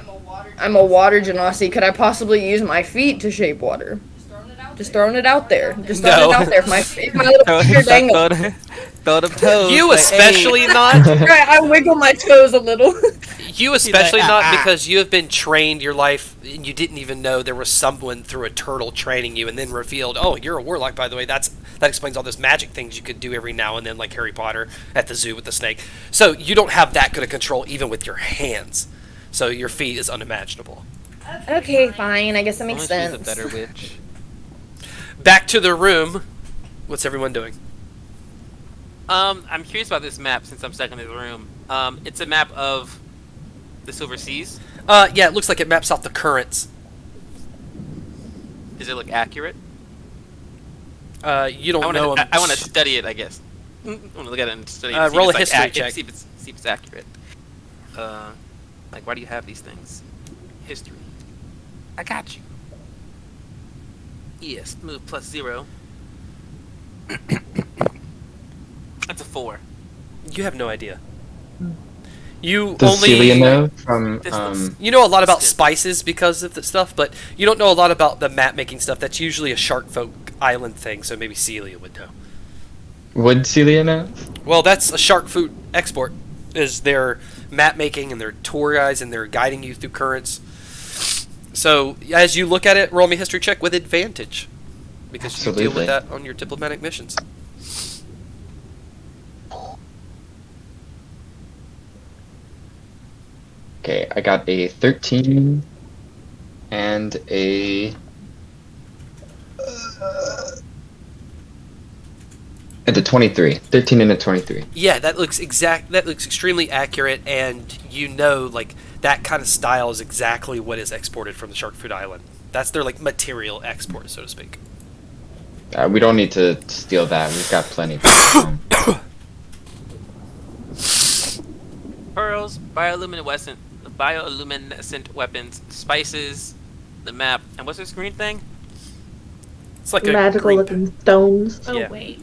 I'm a water genasi, could I possibly use my feet to shape water? Just throwing it out there. Just throwing it out there. If my little finger dangles. Throw them toes. You like, especially hey. not. Right, I wiggle my toes a little. You especially not because you have been trained your life and you didn't even know there was someone through a turtle training you and then revealed, oh, you're a warlock, by the way. That explains all those magic things you could do every now and then, like Harry Potter at the zoo with the snake. So you don't have that good of control even with your hands. So your feet is unimaginable. Okay, fine. I guess that makes She's sense. a better witch. Back to the room. What's everyone doing? I'm curious about this map since I'm stuck in this room. It's a map of the Silver Seas. Yeah, it looks like it maps out the currents. Does it look accurate? You don't know. I want to study it, I guess. I want to look at it and study it. Roll a history check. See if it's accurate. Like, why do you have these things? History. I got you. Yes, move +0. That's a 4. You have no idea. You Does only Celia know from you know a lot about spices because of the stuff, but you don't know a lot about the map making stuff. That's usually a shark folk island thing, so maybe Celia would know. would Celia know? Well, that's a shark food export. Is their map making and their tour guides and they're guiding you through currents. So as you look at it, roll me a history check with advantage because you deal with that on your diplomatic missions. Okay, I got a 13 and a 23. 13 and a 23. Yeah, that looks extremely accurate, and you know, like that kind of style is exactly what is exported from the Shark Food Island. That's their like material export, so to speak. We don't need to steal that. We've got plenty. Pearls, bioluminescent weapons, spices, the map, and what's this green thing? It's like Magical a green looking stones. Oh Yeah. wait,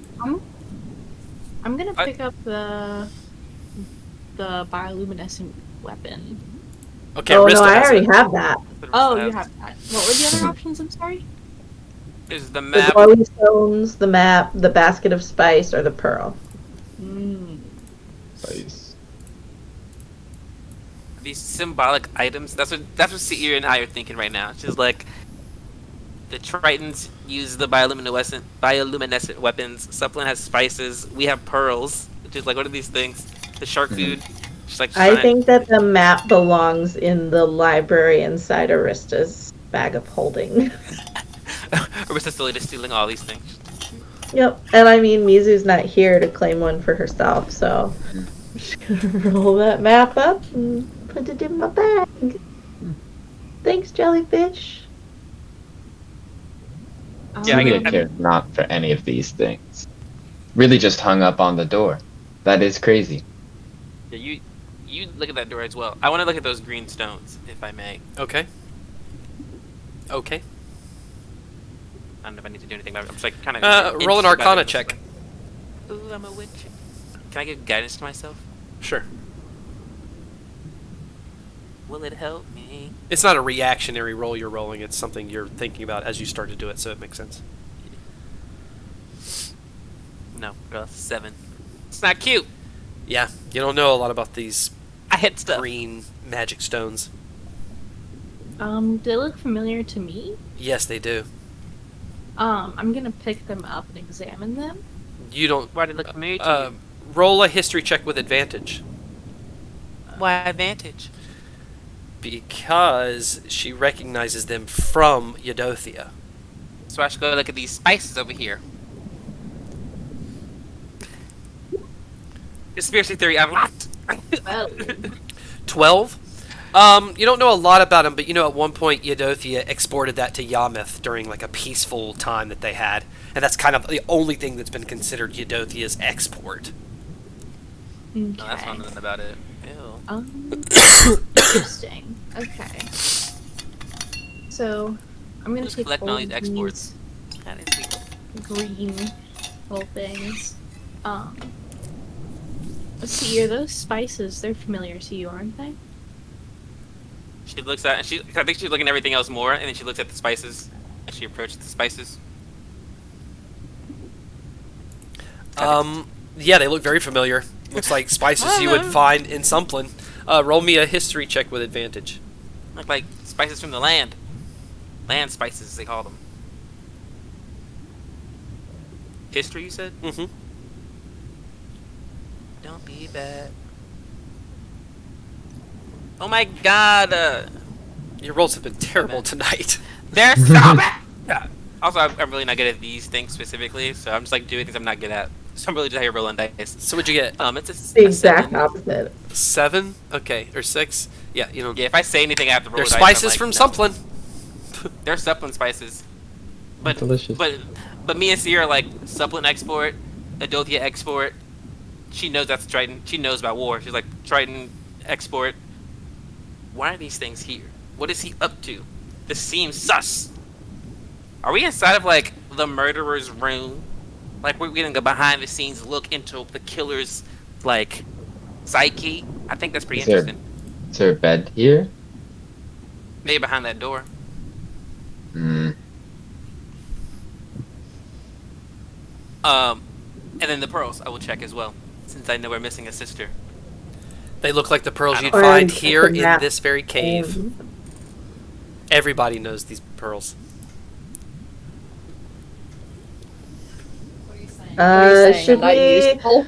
I'm gonna pick up the bioluminescent weapon. Okay, Oh Arista no, I has already it. have that. Oh, you have that. What were the other options? I'm sorry. There's the The map. glowy stones, the map, the basket of spice, or the pearl. Nice. These symbolic items. That's what Seir and I are thinking right now. She's like, the Tritons use the bioluminescent weapons. Supplin has spices. We have pearls. Which is like, what are these things? The shark food. She's like, I think that the map belongs in the library inside Arista's bag of holding. Arista's still just stealing all these things. Yep, and I mean, Mizu's not here to claim one for herself, so I'm just gonna roll that map up and put it in my bag. Thanks, jellyfish. Yeah, I Celia get- cares not for any of these things. Really just hung up on the door. That is crazy. Yeah, you look at that door as well. I want to look at those green stones, if I may. Okay. Okay. I don't know if I need to do anything, but I'm just like kind of. Roll an Arcana check. Ooh, I'm a witch. Can I give guidance to myself? Sure. Will it help me? It's not a reactionary roll you're rolling. It's something you're thinking about as you start to do it, so it makes sense. No, girl, 7. It's not cute. Yeah, you don't know a lot about these I hit stuff. green magic stones. Do they look familiar to me? Yes, they do. I'm gonna pick them up and examine them. You don't. Why did it look familiar to you? Roll a history check with advantage. Why advantage? Because she recognizes them from Eudothia. So I should go look at these spices over here. Conspiracy theory unlocked. Well, 12. You don't know a lot about him, but you know at one point Eudothia exported that to Yarmouth during like a peaceful time that they had, and that's kind of the only thing that's been considered Eudothia's export. okay. No, that's not nothing about it. Ew. Interesting. Okay. So, I'm gonna Who's take collecting all these exports? these That is weird. green little things. Let's see. Are those spices? They're familiar to you, aren't they? She looks at, and I think she's looking at everything else more, and then she looks at the spices, and she approaches the spices. Yeah, they look very familiar. Looks like spices you would find in Sumplin. Roll me a history check with advantage. Look like spices from the land. Land spices, they call them. History, you said? Mm-hmm. Don't be bad. Oh my god! Your rolls have been terrible tonight. They're so bad! Also, I'm really not good at these things specifically, so I'm just like doing things I'm not good at. So I'm really just here rolling dice. So what'd you get? It's The a exact 7. opposite. 7? Okay, or 6? Yeah, you know. Yeah, if I say anything, I have to roll They're dice. spices I'm from like, no. Sumplin. They're Supplin spices. But Delicious. but me and Sierra are like Supplin export, Adothia export. She knows that's Triton. She knows about war. She's like Triton export. Why are these things here? What is he up to? This seems sus. Are we inside of like the murderer's room? Like we're gonna go behind the scenes, look into the killer's like psyche. I think that's pretty interesting. Is there a bed here? Maybe behind that door. Hmm. And then the pearls I will check as well, since I know we're missing a sister. They look like the pearls you'd Or find a here in map. this very cave. Everybody knows these pearls. What are you saying? Should I'm not we? useful?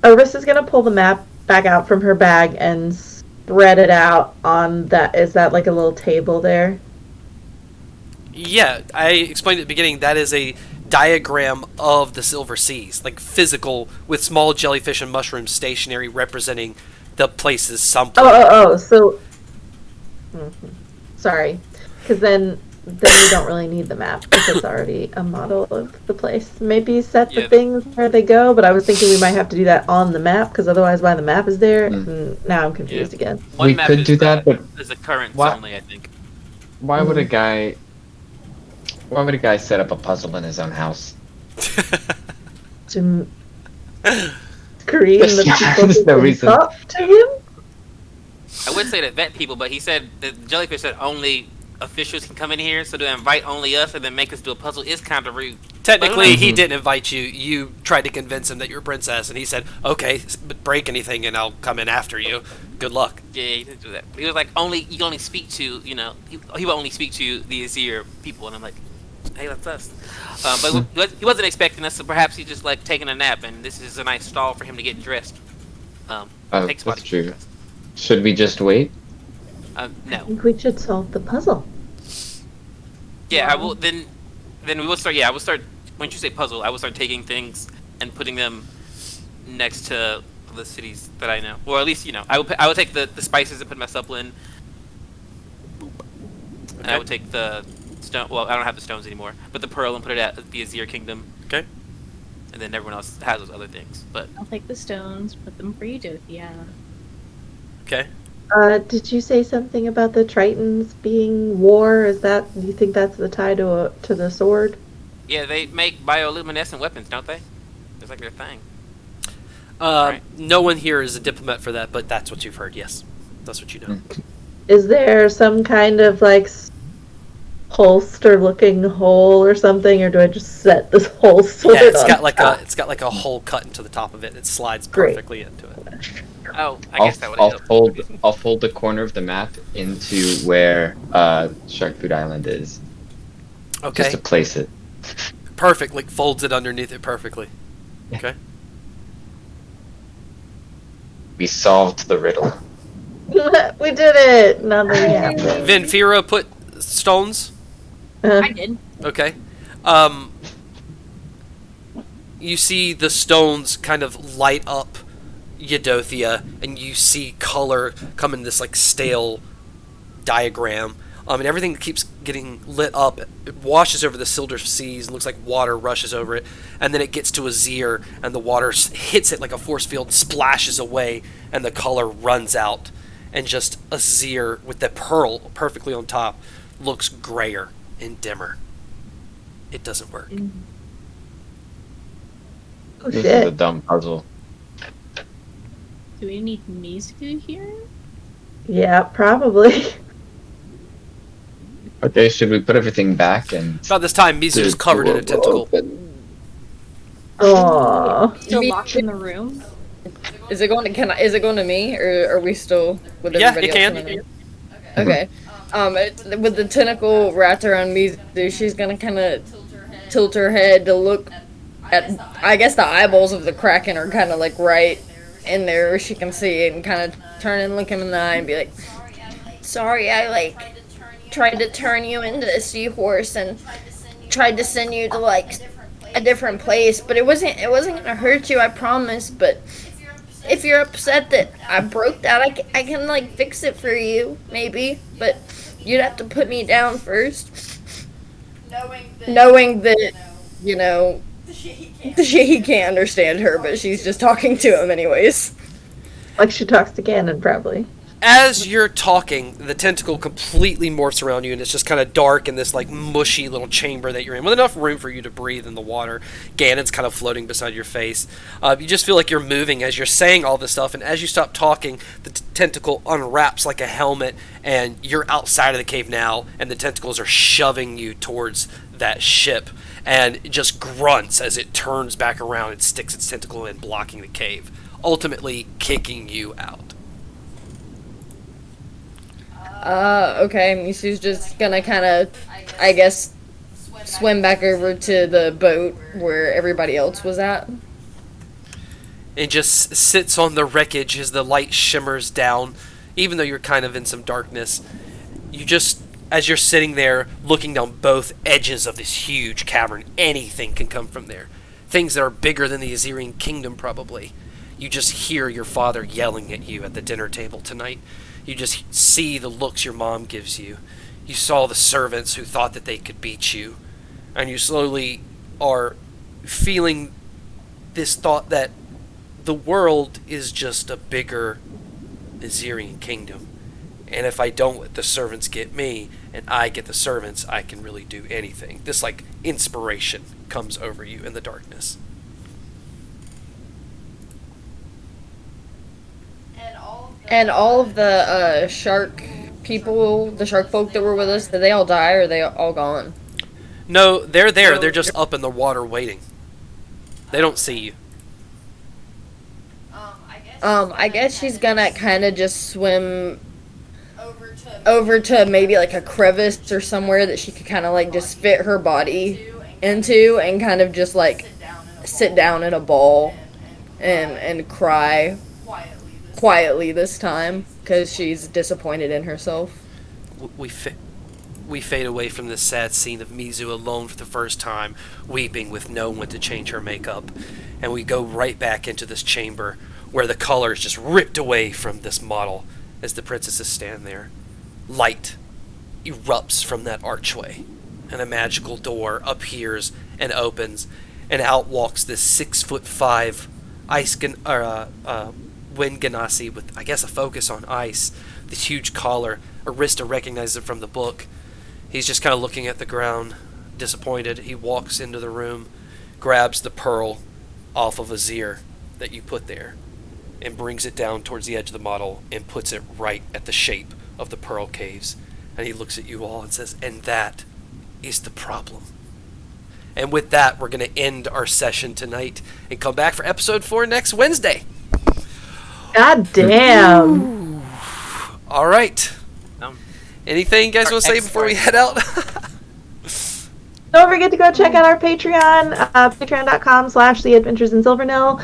Arissa's gonna pull the map back out from her bag and spread it out on that. Is that like a little table there? Yeah, I explained at the beginning that is a diagram of the Silver Seas, like physical, with small jellyfish and mushrooms stationary representing the places Sumplin. Oh. So, sorry, because then we don't really need the map if it's already a model of the place. Maybe set the Yeah. things where they go, but I was thinking we might have to do that on the map because otherwise, why the map is there? Now I'm confused again. One We map could is, do that, but is occurrence What? only, I think. why would a guy? Why would a guy set up a puzzle in his own house? To screen the Yeah, people there's who no can reason. talk to him. I would say to vet people, but he said the jellyfish said only officials can come in here, so to invite only us and then make us do a puzzle is kind of rude. Technically, he Mhm. didn't invite you. You tried to convince him that you're a princess, and he said, "Okay, but break anything, and I'll come in after you. Good luck." Yeah, he didn't do that. He was like, only you can only speak to, he will only speak to the Azir people, and I'm like, hey, that's us. But he wasn't expecting us, so perhaps he's just like taking a nap, and this is a nice stall for him to get dressed. Oh, Takes a while to that's get true. dressed. Should we just wait? I No. think we should solve the puzzle. Yeah, I will. Then we will start. Yeah, I will start. When you say puzzle, I will start taking things and putting them next to the cities that I know, or at least I will take the spices and put my Supplin. And I would take the stone. Well, I don't have the stones anymore, but the pearl and put it at the Azir Kingdom. Okay. And then everyone else has those other things. But I'll take the stones, put them for Eudothia. Okay. Did you say something about the Tritons being war? Do you think that's the tie to the sword? yeah, they make bioluminescent weapons, don't they? It's like their thing. Right. No one here is a diplomat for that, but that's what you've heard. Yes, that's what you know. Is there some kind of like holster-looking hole or something, or do I just set this whole sword? Yeah, it's on got like a hole cut into the top of it. It slides Great. perfectly into it. Oh, I guess that would I'll help. fold the corner of the map into where Shark Food Island is, Okay. just to place it. Perfect. Like folds it underneath it perfectly. Okay. We solved the riddle. We did it! Nothing happened. Vinfira put stones. I did. Okay. you see the stones kind of light up Eudothia, and you see color come in this like stale diagram. And everything keeps getting lit up. It washes over the Silver Seas and looks like water rushes over it. And then it gets to Azir, and the water hits it like a force field, splashes away, and the color runs out. And just Azir, with the pearl perfectly on top, looks grayer and dimmer. It doesn't work. Oh, This is shit. a dumb puzzle. Do we need Mizu here? Yeah, probably. Okay, should we put everything back and... About this time, Mizu is covered in a tentacle. Aww. Still Me- locked in the room? Is it going to is it going to me, or are we still with Yeah, everybody it else? can. in the room? Okay. With the tentacle wrapped around Mizu, she's gonna kind of tilt her head to look at. I guess the eyeballs of the Kraken are kind of like right in there, where she can see it, and kind of turn and look him in the eye and be like, "Sorry, I like tried to turn you into a seahorse and tried to send you to like a different place, but it wasn't gonna hurt you, I promise. But if you're upset that I broke that, I can like fix it for you, maybe. But you'd have to put me down first." Knowing that, you know, he can't understand her, but she's just talking to him anyways. Like she talks to Ganon, probably. As you're talking, the tentacle completely morphs around you, and it's just kind of dark in this like mushy little chamber that you're in, with enough room for you to breathe in the water. Ganon's kind of floating beside your face. You just feel like you're moving as you're saying all this stuff, and as you stop talking, the tentacle unwraps like a helmet, and you're outside of the cave now, and the tentacles are shoving you towards that ship, and it just grunts as it turns back around and sticks its tentacle in, blocking the cave, ultimately kicking you out. Okay, Misu's just gonna kind of, I guess, swim back over to the boat where everybody else was at. It just sits on the wreckage as the light shimmers down, even though you're kind of in some darkness. You just, as you're sitting there looking down both edges of this huge cavern, anything can come from there. Things that are bigger than the Azirian kingdom, probably. You just hear your father yelling at you at the dinner table tonight. You just see the looks your mom gives you. You saw the servants who thought that they could beat you. And you slowly are feeling this thought that the world is just a bigger Azirian kingdom. And if I don't let the servants get me, and I get the servants, I can really do anything. This, like, inspiration comes over you in the darkness. And all of the shark people, the shark folk that were with us, did they all die or are they all gone? No, they're there. They're just up in the water waiting. They don't see you. I guess she's gonna kind of just swim over to maybe like a crevice or somewhere that she could kind of like just fit her body into, and kind of just like sit down in a ball and cry quietly this time, because she's disappointed in herself. We fade away from this sad scene of Mizu alone for the first time, weeping with no one to change her makeup, and we go right back into this chamber where the color is just ripped away from this model as the princesses stand there. Light erupts from that archway, and a magical door appears and opens, and out walks this 6'5" wind ganassi with, I guess, a focus on ice. This huge collar. Arista recognizes it from the book. He's just kind of looking at the ground, disappointed. He walks into the room, grabs the pearl off of Azir that you put there, and brings it down towards the edge of the model and puts it right at the shape of the pearl caves. And he looks at you all and says, "And that is the problem." And with that, we're going to end our session tonight and come back for episode 4 next Wednesday. God damn. All right. Anything you guys want to say before we head out? Don't forget to go check out our Patreon, patreon.com/The Adventures in Silvernell.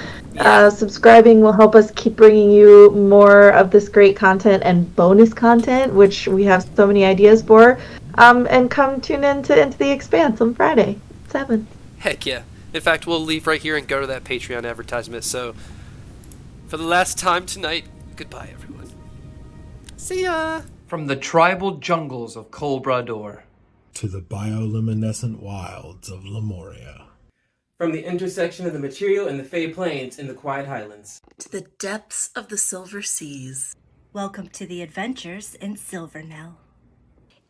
Subscribing will help us keep bringing you more of this great content and bonus content, which we have so many ideas for. And come tune into the Expanse on Friday, 7. Heck yeah. In fact, we'll leave right here and go to that Patreon advertisement. So, for the last time tonight, goodbye, everyone. See ya! From the tribal jungles of Colbrador to the bioluminescent wilds of Lemuria. From the intersection of the material and the Fey Plains in the Quiet Highlands. To the depths of the Silver Seas. Welcome to the adventures in Silvernell.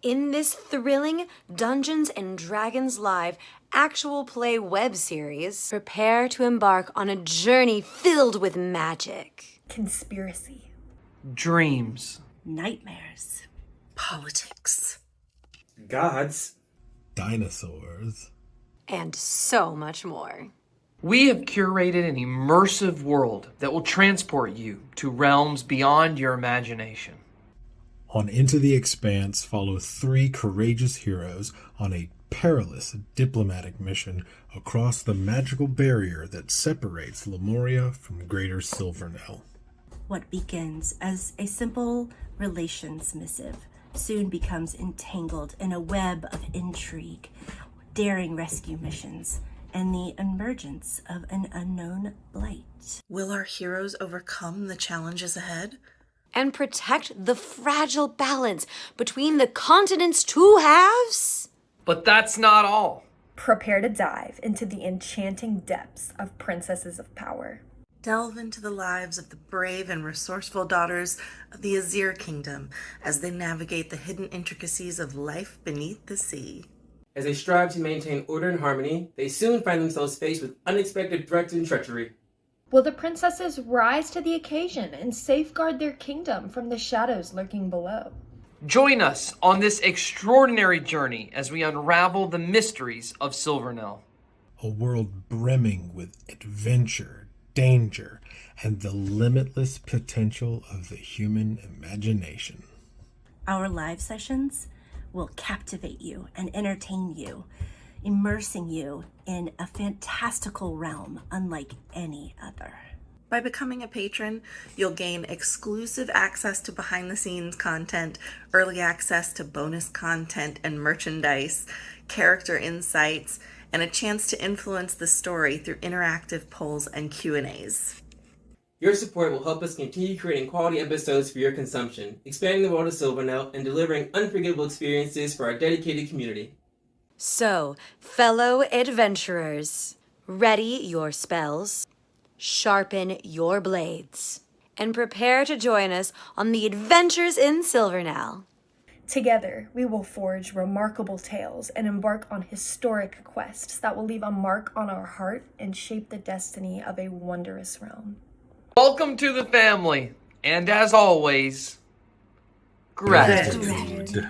In this thrilling Dungeons & Dragons Live actual play web series, prepare to embark on a journey filled with magic, Conspiracy. dreams, Nightmares. Politics. Gods. Dinosaurs. and so much more. we have curated an immersive world that will transport you to realms beyond your imagination. On Into the Expanse, follow 3 courageous heroes on a perilous diplomatic mission across the magical barrier that separates Lemuria from Greater Silvernell. What begins as a simple relations missive soon becomes entangled in a web of intrigue, daring rescue missions, and the emergence of an unknown blight. Will our heroes overcome the challenges ahead? And protect the fragile balance between the continent's two halves? But that's not all. Prepare to dive into the enchanting depths of Princesses of Power. Delve into the lives of the brave and resourceful daughters of the Azir Kingdom as they navigate the hidden intricacies of life beneath the sea. As they strive to maintain order and harmony, they soon find themselves faced with unexpected threats and treachery. Will the princesses rise to the occasion and safeguard their kingdom from the shadows lurking below? Join us on this extraordinary journey as we unravel the mysteries of Silvernell. A world brimming with adventure, danger, and the limitless potential of the human imagination. Our live sessions will captivate you and entertain you, immersing you in a fantastical realm unlike any other. By becoming a patron, you'll gain exclusive access to behind-the-scenes content, early access to bonus content and merchandise, character insights, and a chance to influence the story through interactive polls and Q&As. Your support will help us continue creating quality episodes for your consumption, expanding the world of Silvernell, and delivering unforgettable experiences for our dedicated community. So, fellow adventurers, ready your spells, sharpen your blades, and prepare to join us on the adventures in Silvernell. Together, we will forge remarkable tales and embark on historic quests that will leave a mark on our heart and shape the destiny of a wondrous realm. Welcome to the family, and as always, gratitude.